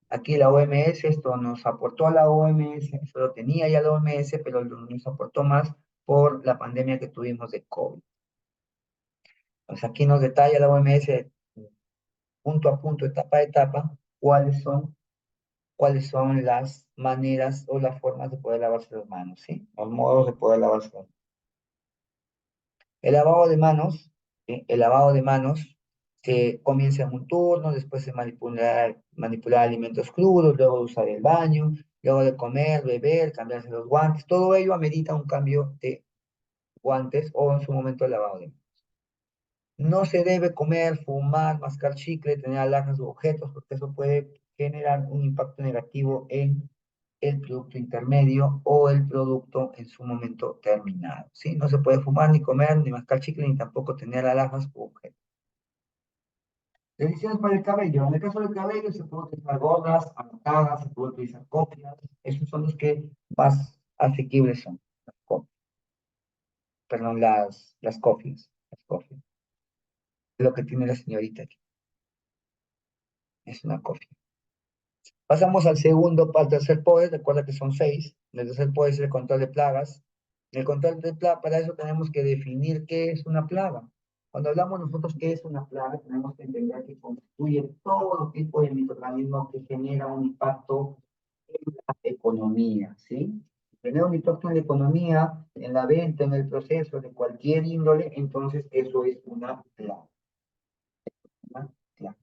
Aquí la OMS, esto nos aportó a la OMS, eso lo tenía ya la OMS, pero nos aportó más por la pandemia que tuvimos de COVID. Pues aquí nos detalla la OMS punto a punto, etapa a etapa, cuáles son las maneras o las formas de poder lavarse las manos, ¿sí? Los modos de poder lavarse las manos. El lavado de manos, ¿sí? El lavado de manos se comienza en un turno, después se manipular alimentos crudos, luego de usar el baño, luego de comer, beber, cambiarse los guantes, todo ello amerita un cambio de guantes o en su momento el lavado de manos. No se debe comer, fumar, mascar chicle, tener alhajas u objetos, porque eso puede generar un impacto negativo en el producto intermedio o el producto en su momento terminado. ¿Sí? No se puede fumar, ni comer, ni mascar chicle, ni tampoco tener alhajas u objetos. Decisiones para el cabello. En el caso del cabello se puede utilizar gorras, anotadas, se puede utilizar copias. Esos son los que más asequibles son. Perdón, las copias. Las copias. Lo que tiene la señorita aquí es una copia. Pasamos al tercer poder, recuerda que son 6. El tercer poder es el control de plagas. El control de plagas, para eso tenemos que definir qué es una plaga. Cuando hablamos nosotros qué es una plaga, tenemos que entender que constituye todo tipo de microorganismos que genera un impacto en la economía, ¿sí? Genera un impacto en la economía, en la venta, en el proceso de cualquier índole, entonces eso es una plaga. Una plaga.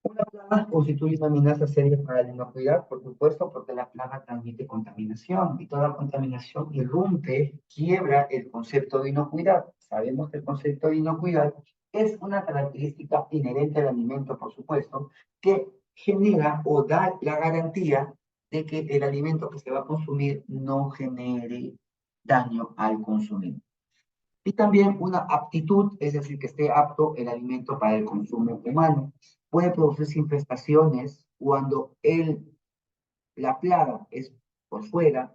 Una plaga constituye una amenaza seria para la inocuidad, por supuesto, porque la plaga transmite contaminación y toda contaminación irrumpe, quiebra el concepto de inocuidad. Sabemos que el concepto de inocuidad es una característica inherente al alimento, por supuesto, que genera o da la garantía de que el alimento que se va a consumir no genere daño al consumidor. Y también una aptitud, es decir, que esté apto el alimento para el consumo humano. Puede producirse infestaciones cuando la plaga es por fuera,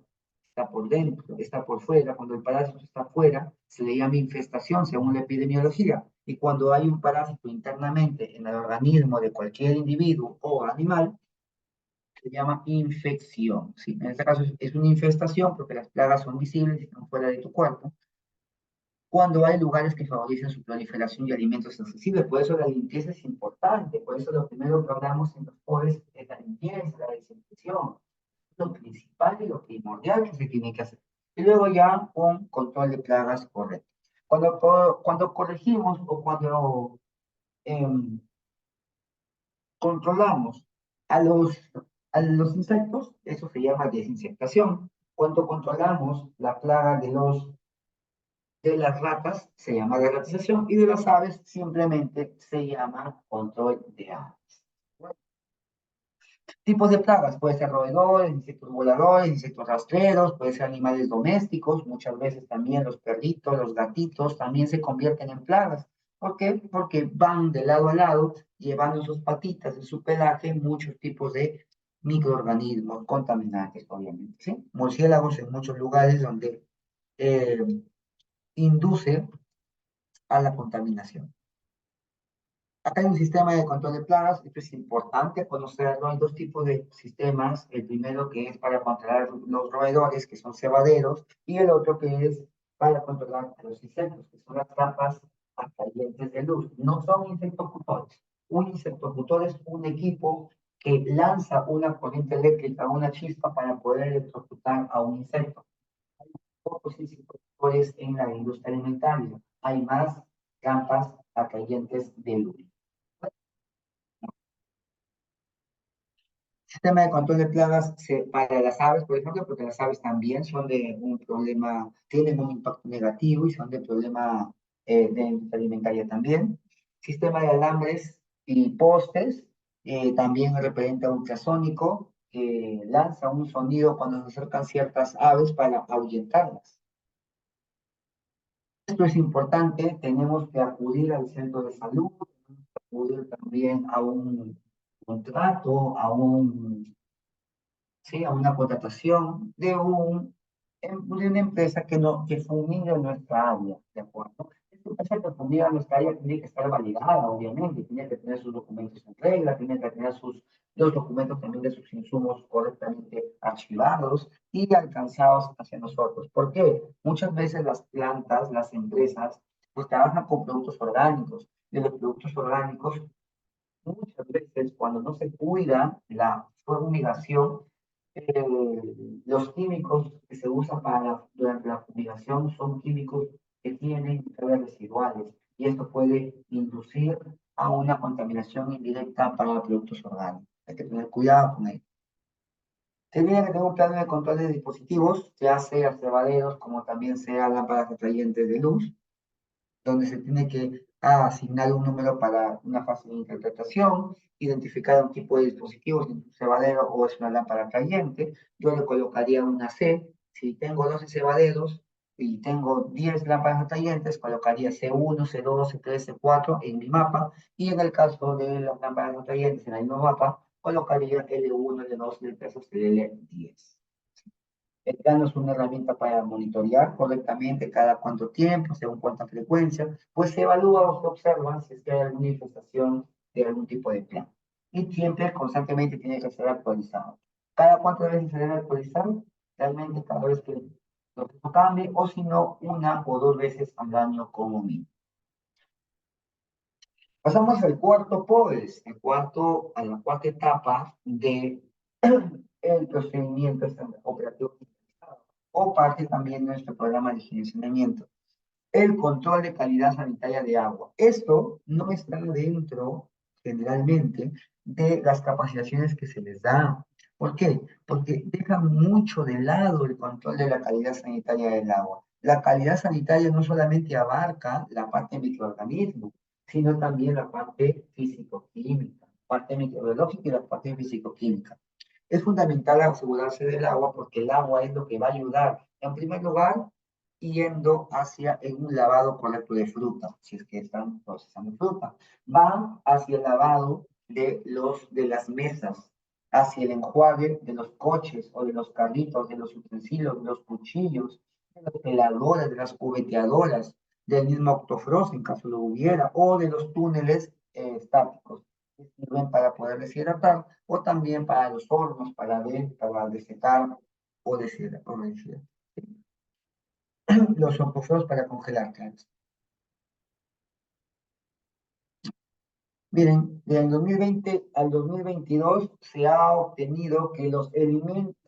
está por dentro, está por fuera, cuando el parásito está fuera, se le llama infestación según la epidemiología. Y cuando hay un parásito internamente en el organismo de cualquier individuo o animal, se llama infección, ¿sí? En este caso es una infestación porque las plagas son visibles y están fuera de tu cuerpo. Cuando hay lugares que favorecen su proliferación y alimentos accesibles, por eso la limpieza es importante, por eso lo primero que hablamos en los pobres es la limpieza, la desinfección, lo principal y lo primordial que se tiene que hacer. Y luego ya un control de plagas correcto. Cuando corregimos o cuando em, controlamos a a los insectos, eso se llama desinsectación. Cuando controlamos la plaga de las ratas, se llama derratización, y de las aves simplemente se llama control de aves. Tipos de plagas, puede ser roedores, insectos voladores, insectos rastreros, puede ser animales domésticos, muchas veces también los perritos, los gatitos también se convierten en plagas. ¿Por qué? Porque van de lado a lado, llevando en sus patitas, en su pelaje, muchos tipos de microorganismos contaminantes, obviamente, ¿sí? Murciélagos en muchos lugares donde eh, induce a la contaminación. Acá hay un sistema de control de plagas, esto es importante conocerlo. Hay dos tipos de sistemas. El primero que es para controlar los roedores, que son cebaderos, y el otro que es para controlar a los insectos, que son las trampas atrayentes de luz. No son insectocutores. Un insectocutor es un equipo que lanza una corriente eléctrica, una chispa para poder electrocutar a un insecto. Pocos insectocutores en la industria alimentaria. Hay más trampas atrayentes de luz. Sistema de control de plagas para las aves, por ejemplo, porque las aves también son de un problema, tienen un impacto negativo y son de problema de industria alimentaria también. Sistema de alambres y postes, también repelente ultrasónico, que lanza un sonido cuando se acercan ciertas aves para ahuyentarlas. Esto es importante, tenemos que acudir al centro de salud, acudir también a un contrato, ¿sí? A una contratación de una empresa que fumigue nuestra área, ¿de acuerdo? Esta empresa que fumiga nuestra área tiene que estar validada, obviamente, tiene que tener sus documentos en regla, tiene que tener los documentos también de sus insumos correctamente archivados y alcanzados hacia nosotros. ¿Por qué? Muchas veces las plantas, las empresas, pues trabajan con productos orgánicos, y los productos orgánicos muchas veces cuando no se cuida la fumigación, los químicos que se usan durante la fumigación son químicos que tienen cargas residuales y esto puede inducir a una contaminación indirecta para productos orgánicos. Hay que tener cuidado con ello. Se tiene que tener un plan de control de dispositivos, ya sea cebaderos como también sea lámparas atrayentes de luz, donde se tiene que asignar un número para una fase de interpretación, identificar un tipo de dispositivo, si es un cebadero o es una lámpara caliente. Yo le colocaría una C. Si tengo 12 cebaderos y tengo 10 lámparas atrayentes, colocaría C1, C2, C3, C4 en mi mapa. Y en el caso de las lámparas atrayentes en el mismo mapa, colocaría L1, L2, L3, L10. El plano es una herramienta para monitorear correctamente cada cuánto tiempo, según cuánta frecuencia, pues se evalúa o se observa si es que hay alguna infestación de algún tipo de plano. Y siempre, constantemente, tiene que ser actualizado. ¿Cada cuántas veces se debe actualizar? Realmente cada vez que lo que cambie, o si no, una o dos veces al año como mínimo. Pasamos al cuarto POES, a la cuarta etapa de el procedimiento operativo o parte también de nuestro programa de gerenciamiento. El control de calidad sanitaria de agua. Esto no está dentro, generalmente, de las capacitaciones que se les da. ¿Por qué? Porque dejan mucho de lado el control de la calidad sanitaria del agua. La calidad sanitaria no solamente abarca la parte microorganismo, sino también la parte físico-química, parte microbiológica y la parte físico-química. Es fundamental asegurarse del agua porque el agua es lo que va a ayudar, en primer lugar, yendo hacia un lavado correcto de fruta, si es que están procesando fruta. Va hacia el lavado de las mesas, hacia el enjuague de los coches o de los carritos, de los utensilios, de los cuchillos, de las peladoras, de las cubeteadoras, del mismo octofrost, en caso lo hubiera, o de los túneles estáticos, que sirven para poder deshidratar, o también para los hornos, para desecar o deshidratar. Los octofrost para congelar, claro. Miren, del 2020 al 2022 se ha obtenido que los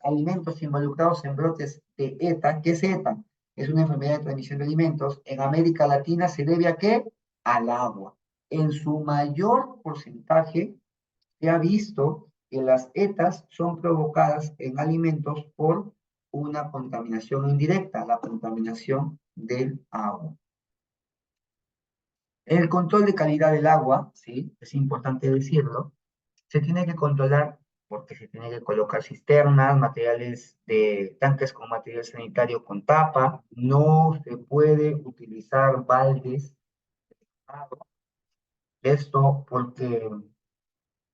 alimentos involucrados en brotes de ETA, ¿qué es ETA? Es una enfermedad de transmisión de alimentos. En América Latina se debe a qué? Al agua. En su mayor porcentaje se ha visto que las ETAs son provocadas en alimentos por una contaminación indirecta, la contaminación del agua. El control de calidad del agua, sí, es importante decirlo, se tiene que controlar porque se tiene que colocar cisternas, materiales de tanques con material sanitario con tapa, no se puede utilizar baldes. Esto porque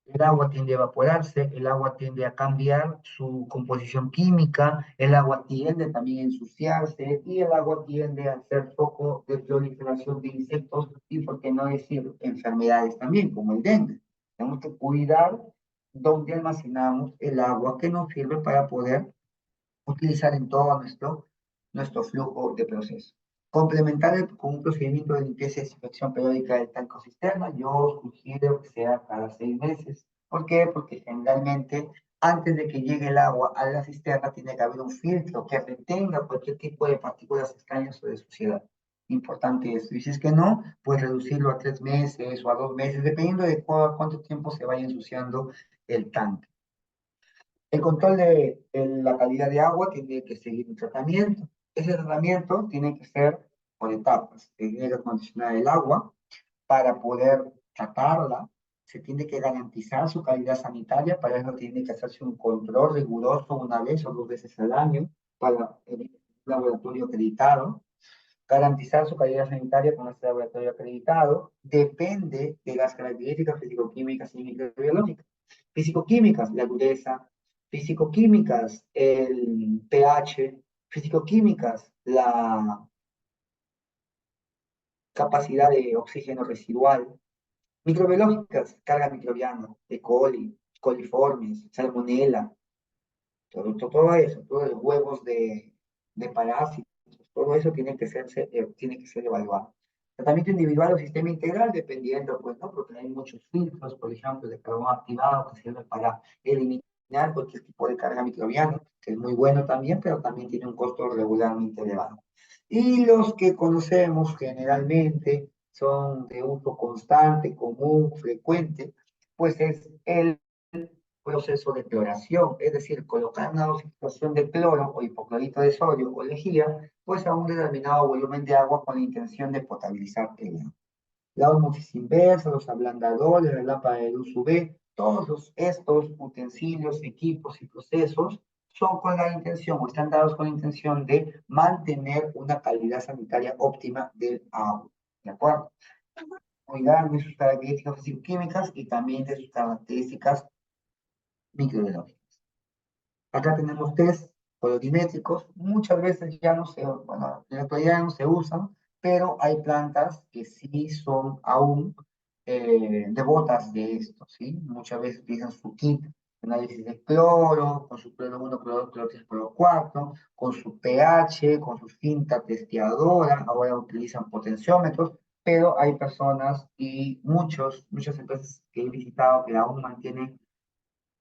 el agua tiende a evaporarse, el agua tiende a cambiar su composición química, el agua tiende también a ensuciarse y el agua tiende a ser foco de proliferación de insectos y, por qué no decir, enfermedades también, como el dengue. Tenemos que cuidar dónde almacenamos el agua que nos sirve para poder utilizar en todo nuestro flujo de proceso. Complementar con un procedimiento de limpieza y desinfección periódica del tanque o cisterna, yo sugiero que sea cada 6 meses. ¿Por qué? Porque generalmente antes de que llegue el agua a la cisterna tiene que haber un filtro que retenga cualquier tipo de partículas extrañas o de suciedad. Importante eso. Y si es que no, pues reducirlo a 3 meses o a 2 meses, dependiendo de cuánto tiempo se vaya ensuciando el tanque. El control de la calidad de agua tiene que seguir un tratamiento. Ese tratamiento tiene que ser por etapas. Se tiene que acondicionar el agua para poder tratarla. Se tiene que garantizar su calidad sanitaria. Para eso tiene que hacerse un control riguroso 1 vez o 2 veces al año para el laboratorio acreditado. Garantizar su calidad sanitaria con este laboratorio acreditado depende de las características físico-químicas y microbiológicas. Físico-químicas, la dureza; físico-químicas, el pH; físico-químicas, la capacidad de oxígeno residual; microbiológicas, carga microbiana, E. coli, coliformes, salmonella, todo eso, todos los huevos de parásitos, todo eso tiene que ser evaluado. Tratamiento individual o sistema integral, dependiendo, pues, ¿no? Porque hay muchos filtros, por ejemplo, de carbón activado que sirven para eliminar cualquier tipo de carga microbiana, que es muy bueno también, pero también tiene un costo regularmente elevado. Y los que conocemos generalmente son de uso constante, común, frecuente, pues es el proceso de cloración, es decir, colocar una dosificación de cloro o hipoclorito de sodio o lejía, pues a un determinado volumen de agua con la intención de potabilizar el agua. La osmosis inversa, los ablandadores, la lámpara de luz UV, todos estos utensilios, equipos y procesos son con la intención o están dados con la intención de mantener una calidad sanitaria óptima del agua. ¿De acuerdo? Cuidar de sus características físico-químicas y también de sus características microbiológicas. Acá tenemos test colorimétricos, muchas veces ya no se, bueno, en la actualidad ya no se usan, pero hay plantas que sí son aún devotas de esto, ¿sí? Muchas veces utilizan su kit de análisis de cloro, con su cloro 1, cloro 2, cloro 3, cloro 4, con su pH, con su cinta testeadora, ahora utilizan potenciómetros, pero hay personas y muchas empresas que he visitado que aún mantienen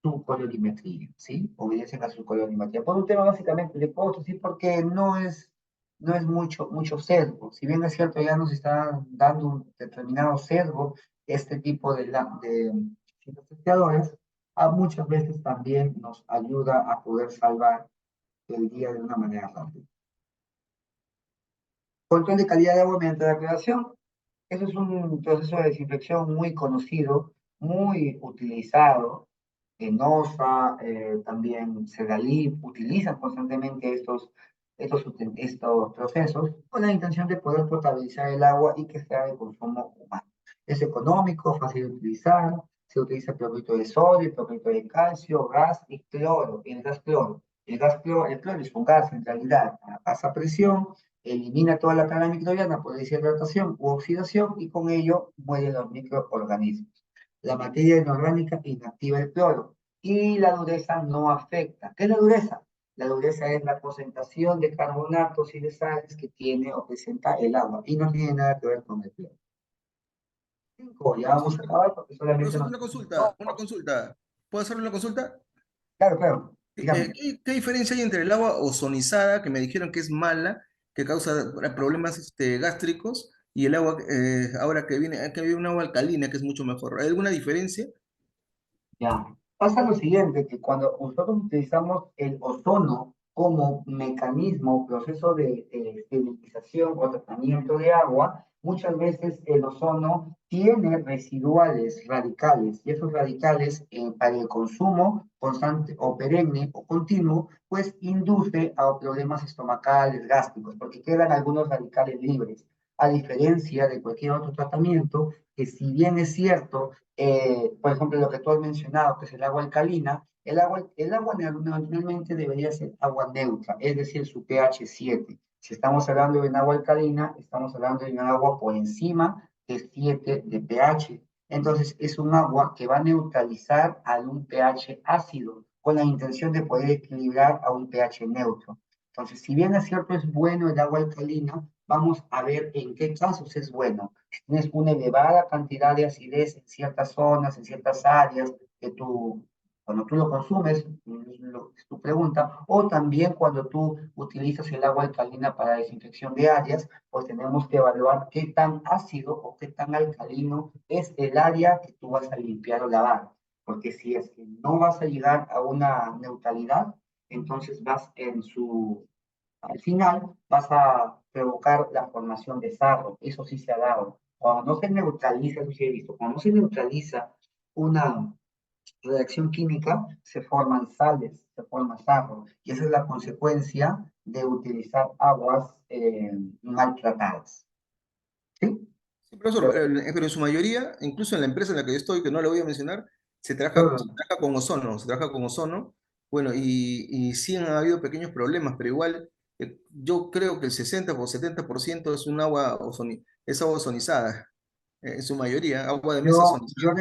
su colorimetría, ¿sí? Obedecen a su colorimetría. Por un tema básicamente de costos, ¿sí? Porque no es mucho sesgo. Si bien es cierto, ya nos está dando un determinado sesgo este tipo de testeadores, a muchas veces también nos ayuda a poder salvar el día de una manera rápida. Control de calidad de agua mediante la creación. Eso es un proceso de desinfección muy conocido, muy utilizado. ENOSA, también Sedalip, utilizan constantemente estos procesos con la intención de poder potabilizar el agua y que sea de consumo humano. Es económico, fácil de utilizar, se utiliza clorito de sodio, clorito de calcio, gas y cloro, el gas cloro. El cloro es un gas en realidad a baja presión, elimina toda la carga microbiana por deshidratación u oxidación y con ello mueren los microorganismos. La materia inorgánica inactiva el cloro y la dureza no afecta. ¿Qué es la dureza? La dureza es la concentración de carbonatos y de sales que tiene o presenta el agua y no tiene nada que ver con el cloro. Cinco, ya vamos a acabar porque solamente Profesor, nos... una consulta, No, una consulta. ¿Puedo hacerle una consulta? claro, claro, dígame. ¿Qué diferencia hay entre el agua ozonizada, que me dijeron que es mala, que causa problemas gástricos, y el agua ahora que viene un agua alcalina, que es mucho mejor? ¿Hay alguna diferencia? Ya. Pasa lo siguiente, que cuando nosotros utilizamos el ozono como mecanismo, proceso de esterilización o tratamiento de agua, muchas veces el ozono tiene residuales radicales y esos radicales para el consumo constante o perenne o continuo, pues induce a problemas estomacales, gástricos, porque quedan algunos radicales libres, a diferencia de cualquier otro tratamiento que si bien es cierto por ejemplo, lo que tú has mencionado, que es el agua alcalina, el agua normalmente debería ser agua neutra, es decir, su pH 7. Si estamos hablando de un agua alcalina, estamos hablando de un agua por encima de 7 de pH. Entonces, es un agua que va a neutralizar a un pH ácido, con la intención de poder equilibrar a un pH neutro. Entonces, si bien es cierto, es bueno el agua alcalina, vamos a ver en qué casos es bueno. Si tienes una elevada cantidad de acidez en ciertas zonas, en ciertas áreas, que tú, cuando tú lo consumes, es tu pregunta, o también cuando tú utilizas el agua alcalina para desinfección de áreas, pues tenemos que evaluar qué tan ácido o qué tan alcalino es el área que tú vas a limpiar o lavar. Porque si es que no vas a llegar a una neutralidad, entonces vas en su al final vas a provocar la formación de sarro, eso sí se ha dado. Cuando no se neutraliza, eso sí he visto, cuando no se neutraliza una reacción química, se forman sales, se forma sarro, y esa es la consecuencia de utilizar aguas maltratadas. ¿Sí? Sí, profesor, Pero, pero en su mayoría, incluso en la empresa en la que yo estoy, que no le voy a mencionar, se trabaja con ozono, se trabaja con ozono. Bueno, y sí han habido pequeños problemas, pero igual yo creo que el 60 o 70% es un es agua ozonizada, en su mayoría, agua de mesa yo ozonizada.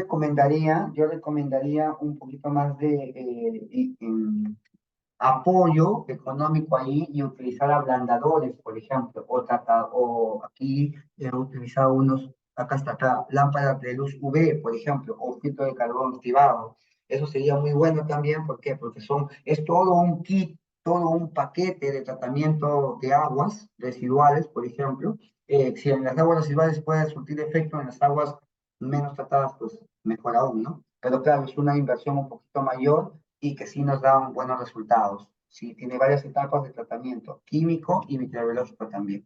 recomendaría un poquito más de apoyo económico ahí y utilizar ablandadores, por ejemplo, o aquí he utilizado acá está acá, lámparas de luz UV, por ejemplo, o filtro de carbón activado. Eso sería muy bueno también, ¿por qué? Porque es todo un kit, todo un paquete de tratamiento de aguas residuales, por ejemplo. Si en las aguas residuales puede surtir efecto en las aguas menos tratadas, pues mejor aún, ¿no? Pero claro, es una inversión un poquito mayor y que sí nos dan buenos resultados. Sí, tiene varias etapas de tratamiento, químico y microbiológico también.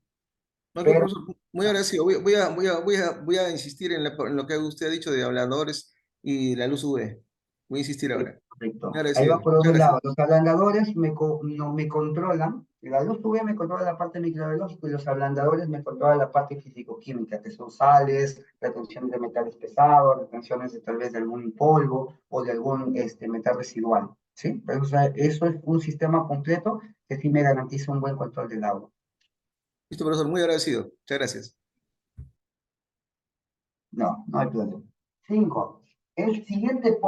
Ok, Pero profesor, muy agradecido. Voy a insistir en lo que usted ha dicho de habladores y la luz UV. Voy a insistir ahora. Muy correcto. Ahí va agradecido. por Muchas un gracias. lado. Los ablandadores no me controlan. La luz UV me controla la parte microbiológica y los ablandadores me controlan la parte físico-química, que son sales, retenciones de metales pesados, retenciones de tal vez de algún polvo o de algún metal residual. ¿Sí? Pero, o sea, eso es un sistema completo que sí me garantiza un buen control del agua. Listo, profesor, muy agradecido. Muchas gracias. No, no hay problema. Cinco. El siguiente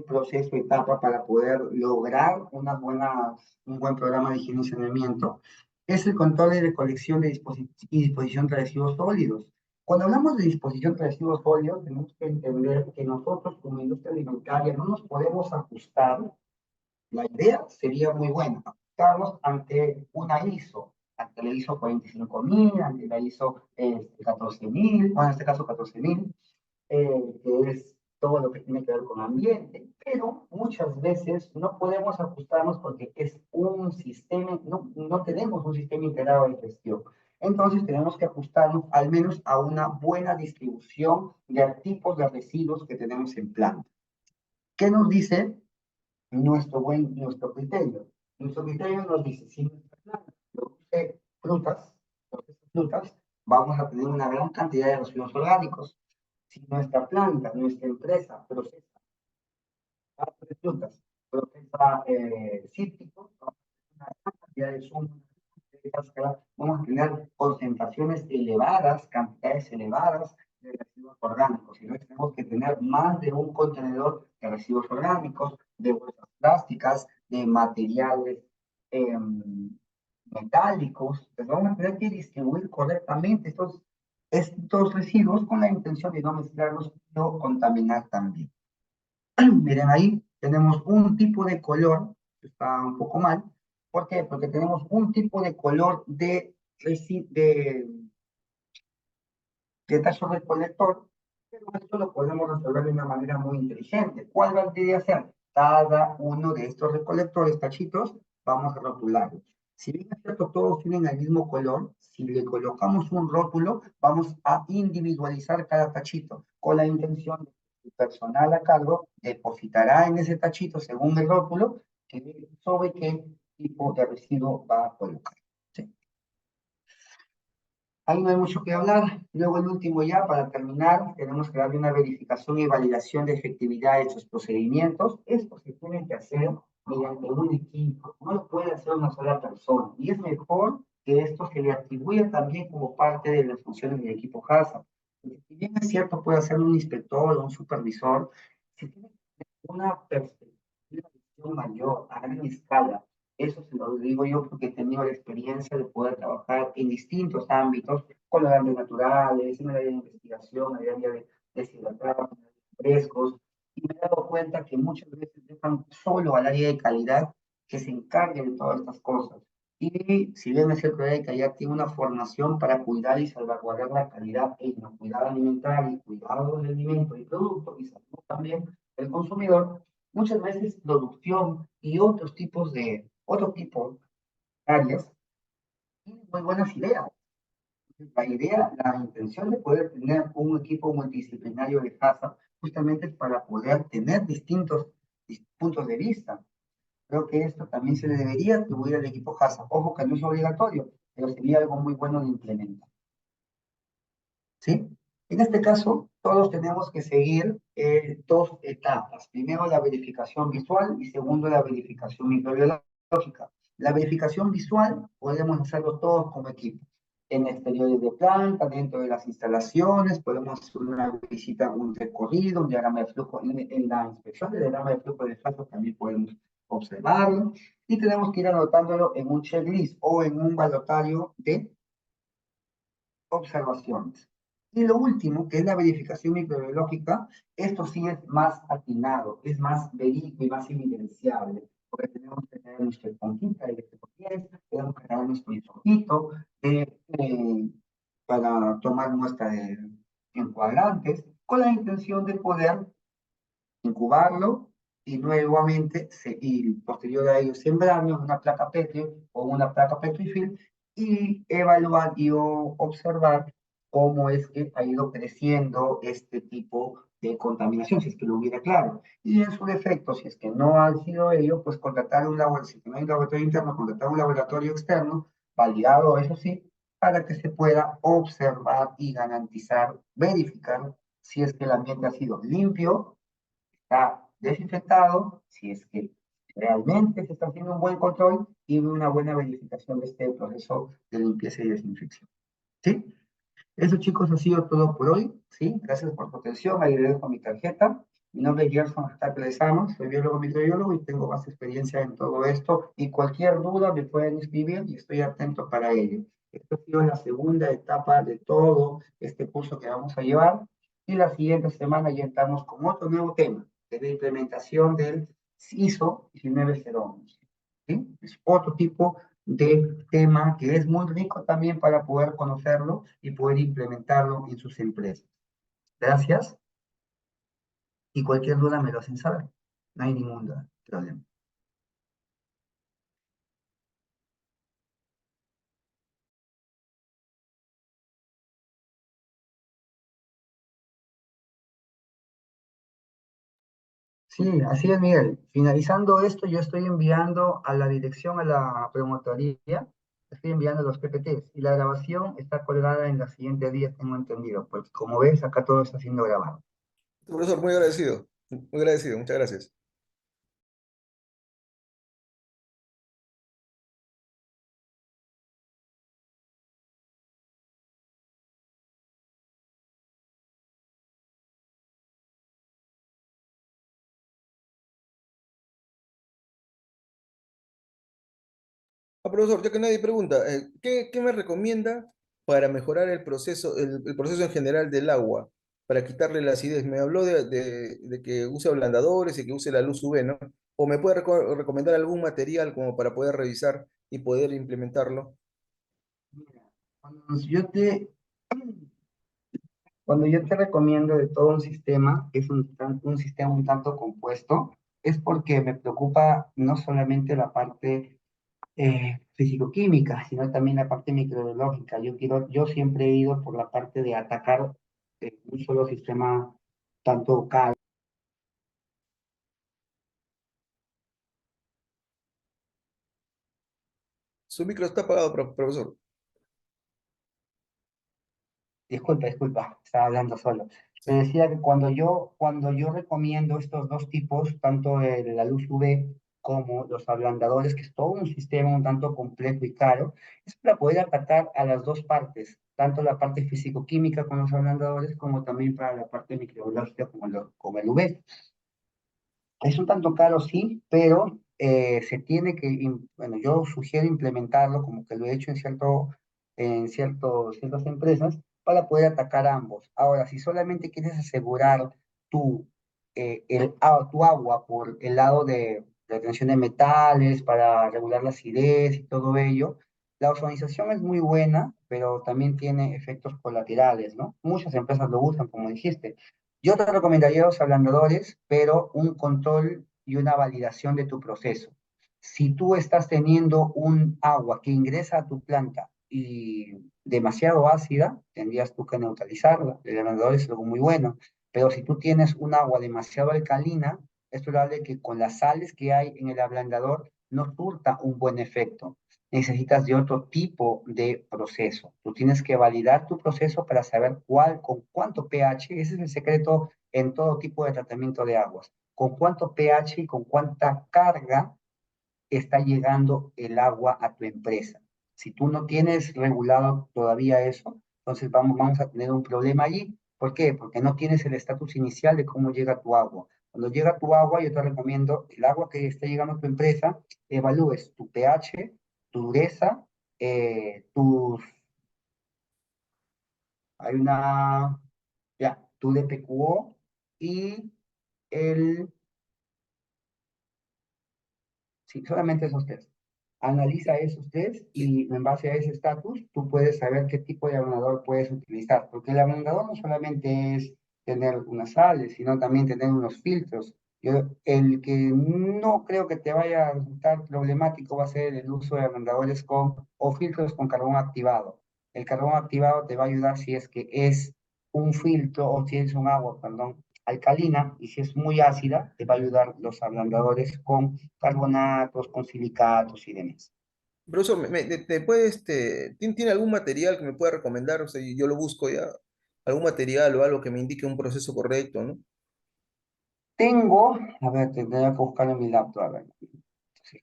proceso, etapa para poder lograr un buen programa de higiene y saneamiento, es el control y recolección y disposición de residuos sólidos. Cuando hablamos de disposición de residuos sólidos, tenemos que entender que nosotros como industria alimentaria no nos podemos ajustar. La idea sería muy buena, ajustarnos ante una ISO, ante la ISO 45000, ante la ISO 14000, o en este caso 14000, que es todo lo que tiene que ver con ambiente, pero muchas veces no podemos ajustarnos porque es un sistema, no tenemos un sistema integrado de gestión. Entonces tenemos que ajustarnos al menos a una buena distribución de tipos de residuos que tenemos en planta. ¿Qué nos dice nuestro criterio? Nuestro criterio nos dice, si nuestra planta produce frutas, vamos a tener una gran cantidad de residuos orgánicos. Si nuestra planta, nuestra empresa procesa frutas, procesa cítricos, vamos a tener una gran cantidad de zumos vamos a tener concentraciones elevadas, cantidades elevadas de residuos orgánicos. Y entonces tenemos que tener más de un contenedor de residuos orgánicos, de bolsas plásticas, de materiales metálicos. Entonces vamos a tener que distribuir correctamente estos residuos con la intención de no mezclarlos y no contaminar también. Miren ahí, tenemos un tipo de color, que está un poco mal. ¿Por qué? Porque tenemos un tipo de color de tallo recolector, pero esto lo podemos resolver de una manera muy inteligente. ¿Cuál valdría ser? Cada uno de estos recolectores, tachitos, vamos a rotularlos. Si bien es cierto, todos tienen el mismo color, si le colocamos un rótulo, vamos a individualizar cada tachito con la intención de que el personal a cargo depositará en ese tachito, según el rótulo, sobre qué tipo de residuo va a colocar. ¿Sí? Ahí no hay mucho que hablar. Luego el último ya, para terminar, tenemos que darle una verificación y validación de efectividad de estos procedimientos. Esto se tiene que hacer mediante un equipo, no lo puede hacer una sola persona. Y es mejor que esto se le atribuya también como parte de las funciones del equipo HACCP. Porque si bien es cierto, puede hacerlo un inspector o un supervisor, si tiene una perspectiva, una visión mayor, a gran escala. Eso se lo digo yo porque he tenido la experiencia de poder trabajar en distintos ámbitos, con los áreas naturales, en el área de investigación, en el área de deshidratados, frescos, y me he dado cuenta que muchas veces dejan solo al área de calidad que se encargue de todas estas cosas. Y si bien es cierto, el área de calidad tiene una formación para cuidar y salvaguardar la calidad e inocuidad alimentaria y cuidado del alimento y producto y salud también del consumidor, muchas veces producción y otro tipo de áreas tienen muy buenas ideas. La idea, la intención de poder tener un equipo multidisciplinario de casa justamente es para poder tener distintos puntos de vista. Creo que esto también se le debería atribuir al equipo casa. Ojo que no es obligatorio, pero sería algo muy bueno de implementar. ¿Sí? En este caso, todos tenemos que seguir dos etapas. Primero, la verificación visual y segundo, la verificación microbiológica. La verificación visual podemos hacerlo todos como equipo. En exteriores de planta, dentro de las instalaciones, podemos hacer una visita, un recorrido, un diagrama de flujo. En la inspección del diagrama de flujo de flujo también podemos observarlo. Y tenemos que ir anotándolo en un checklist o en un balotario de observaciones. Y lo último, que es la verificación microbiológica, esto sí es más atinado, es más verídico y más evidenciable, porque tenemos que tener nuestra esponjita de electropies, tenemos que tener nuestro isojito para tomar muestra de encuadrantes, con la intención de poder incubarlo y nuevamente, y posterior a ello, sembrarlo en una placa Petri o una placa Petrifilm y evaluar y observar cómo es que ha ido creciendo este tipo de contaminación, si es que lo hubiera claro. Y en su defecto, si es que no ha sido ello, pues contratar un laboratorio, si no hay un laboratorio interno, contratar un laboratorio externo, validado, eso sí, para que se pueda observar y garantizar, verificar si es que el ambiente ha sido limpio, está desinfectado, si es que realmente se está haciendo un buen control y una buena verificación de este proceso de limpieza y desinfección. ¿Sí? Eso, chicos, ha sido todo por hoy. ¿Sí? Gracias por su atención. Ahí les dejo mi tarjeta. Mi nombre es Gerson Lezama, soy biólogo microbiólogo y tengo más experiencia en todo esto. Y cualquier duda me pueden escribir y estoy atento para ello. Esta ha sido la segunda etapa de todo este curso que vamos a llevar. Y la siguiente semana ya entramos con otro nuevo tema, que es la implementación del ISO 19011. ¿Sí? Es otro tipo de tema que es muy rico también para poder conocerlo y poder implementarlo en sus empresas. Gracias y cualquier duda me lo hacen saber. No hay ningún problema. Sí, así es, Miguel. Finalizando esto, yo estoy enviando a la dirección, a la promotoría, estoy enviando los PPTs y la grabación está colgada en los siguientes días, tengo entendido, porque como ves, acá todo está siendo grabado. Profesor, muy agradecido. Muy agradecido. Muchas gracias. Profesor, ya que nadie pregunta, ¿qué me recomienda para mejorar el proceso en general del agua, para quitarle la acidez? Me habló de que use ablandadores y que use la luz UV, ¿no? ¿O me puede recomendar algún material como para poder revisar y poder implementarlo? Mira, cuando yo te recomiendo de todo un sistema, que es un sistema un tanto compuesto, es porque me preocupa no solamente la parte físico-química, sino también la parte microbiológica. Yo siempre he ido por la parte de atacar un solo sistema, tanto cal. Su micro está apagado, profesor. Disculpa, estaba hablando solo. Te Sí. decía que cuando yo recomiendo estos dos tipos, tanto la luz UV como los ablandadores, que es todo un sistema un tanto complejo y caro, es para poder atacar a las dos partes, tanto la parte físico-química con los ablandadores, como también para la parte microbiológica como el UV. Es un tanto caro, sí, pero se tiene bueno, yo sugiero implementarlo como que lo he hecho ciertas empresas para poder atacar ambos. Ahora, si solamente quieres asegurar tu agua por el lado de retención de metales, para regular la acidez y todo ello, la ozonización es muy buena, pero también tiene efectos colaterales, ¿no? Muchas empresas lo usan, como dijiste. Yo te recomendaría los ablandadores, pero un control y una validación de tu proceso. Si tú estás teniendo un agua que ingresa a tu planta y demasiado ácida, tendrías tú que neutralizarla. El ablandador es algo muy bueno. Pero si tú tienes un agua demasiado alcalina, es probable que con las sales que hay en el ablandador no surta un buen efecto. Necesitas de otro tipo de proceso. Tú tienes que validar tu proceso para saber con cuánto pH, ese es el secreto en todo tipo de tratamiento de aguas, con cuánto pH y con cuánta carga está llegando el agua a tu empresa. Si tú no tienes regulado todavía eso, entonces vamos a tener un problema allí. ¿Por qué? Porque no tienes el estatus inicial de cómo llega tu agua. Cuando llega tu agua, yo te recomiendo el agua que está llegando a tu empresa, evalúes tu pH, tu dureza, tus, hay una, ya, tu DPQO y el, sí, solamente esos tres. Analiza esos test Y, y en base a ese estatus tú puedes saber qué tipo de ablandador puedes utilizar, porque el ablandador no solamente es tener unas sales, sino también tener unos filtros. El que no creo que te vaya a resultar problemático va a ser el uso de ablandadores o filtros con carbón activado. El carbón activado te va a ayudar si es que es un filtro o si es un agua, perdón, alcalina, y si es muy ácida, te va a ayudar los ablandadores con carbonatos, con silicatos y demás. profesor, ¿te puede, tiene algún material que me pueda recomendar? O sea, yo lo busco ya, algún material o algo que me indique un proceso correcto, ¿no? A ver, tendría que buscarlo en mi laptop, a ver. Sí.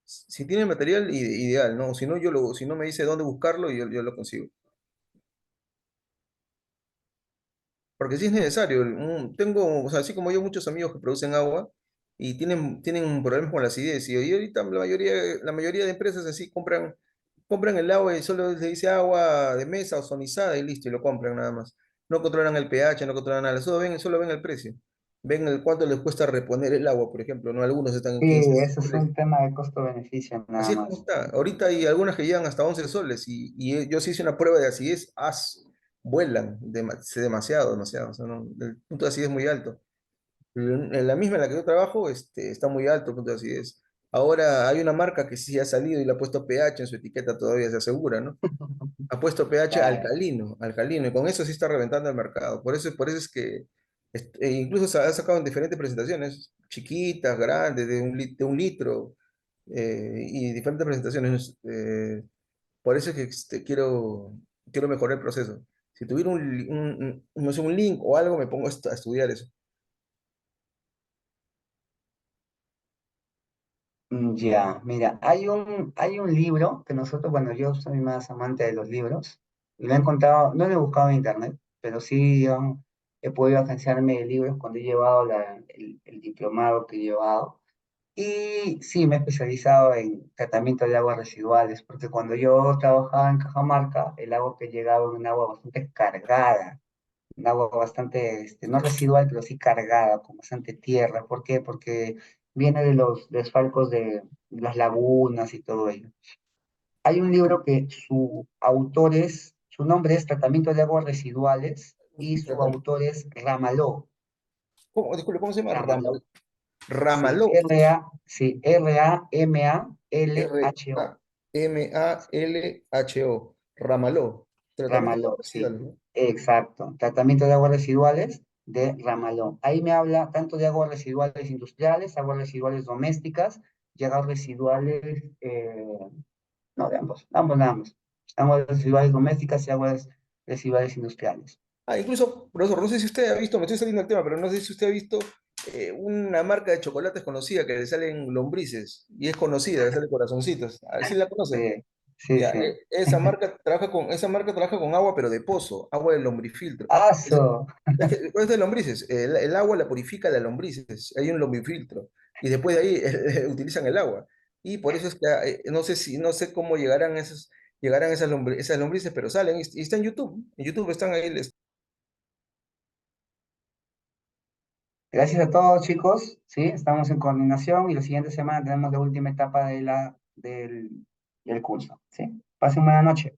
Si tiene material, ideal, ¿no? Si no, si no me dice dónde buscarlo, yo lo consigo. Porque sí es necesario. Tengo, o sea, así como yo, muchos amigos que producen agua y tienen problemas con la acidez. Y ahorita la mayoría de empresas así compran el agua y solo se dice agua de mesa ozonizada y listo, y lo compran nada más. No controlan el pH, no controlan nada, solo ven el precio. Ven el cuánto les cuesta reponer el agua, por ejemplo, ¿no? Algunos están en Sí, 15 eso es soles. un tema de costo-beneficio nada Así es como más. está. Ahorita hay algunas que llegan hasta 11 soles yo sí hice una prueba de acidez, vuelan demasiado, demasiado. O sea, el punto de acidez es muy alto. En la misma en la que yo trabajo, está muy alto el punto de acidez. Ahora hay una marca que sí ha salido y le ha puesto pH en su etiqueta, todavía se asegura, ¿no? Ha puesto pH Claro. alcalino, y con eso sí está reventando el mercado. Por eso es que incluso se ha sacado en diferentes presentaciones, chiquitas, grandes, de un litro, y diferentes presentaciones. Por eso es que quiero mejorar el proceso. Si tuviera no sé, un link o algo, me pongo a estudiar eso. Ya, mira, hay un libro que nosotros, bueno, yo soy más amante de los libros, y lo he encontrado, no lo he buscado en internet, pero sí, digamos, he podido agenciarme de libros cuando he llevado el diplomado que he llevado. Y sí, me he especializado en tratamiento de aguas residuales, porque cuando yo trabajaba en Cajamarca, el agua que llegaba era un agua bastante cargada, un agua bastante, no residual, pero sí cargada, con bastante tierra. ¿Por qué? Porque viene de los desfalcos de las lagunas y todo ello. Hay un libro que su nombre es Tratamiento de Aguas Residuales y su autor es Ramalho. Disculpe, ¿cómo se llama? Ramalho. Sí, Ramalho. sí, Ramalho. Ramalho. Ramalho. Tratamiento de Ramalho, sí, parcial, ¿no? exacto. Tratamiento de aguas residuales de Ramalho. Ahí me habla tanto de aguas residuales industriales, aguas residuales domésticas y aguas residuales, no, de ambos, ambos. Aguas residuales domésticas y aguas residuales industriales. Incluso, profesor, no sé si usted ha visto, me estoy saliendo del tema, pero no sé si usted ha visto una marca de chocolates conocida que le salen lombrices y es conocida, le sale corazoncitos. A ver si la conoce. Sí, sí, Ya, sí. esa marca trabaja con agua, pero de pozo, agua de lombrifiltro. ¡Aso! Es de lombrices. El agua la purifica las lombrices. Hay un lombrifiltro. Y después de ahí utilizan el agua. Y por eso es que no sé cómo llegarán esas lombrices, pero salen y está en YouTube. En YouTube están ahí. Gracias a todos, chicos. Sí, estamos en coordinación y la siguiente semana tenemos la última etapa del curso. ¿Sí? Pasen buena noche.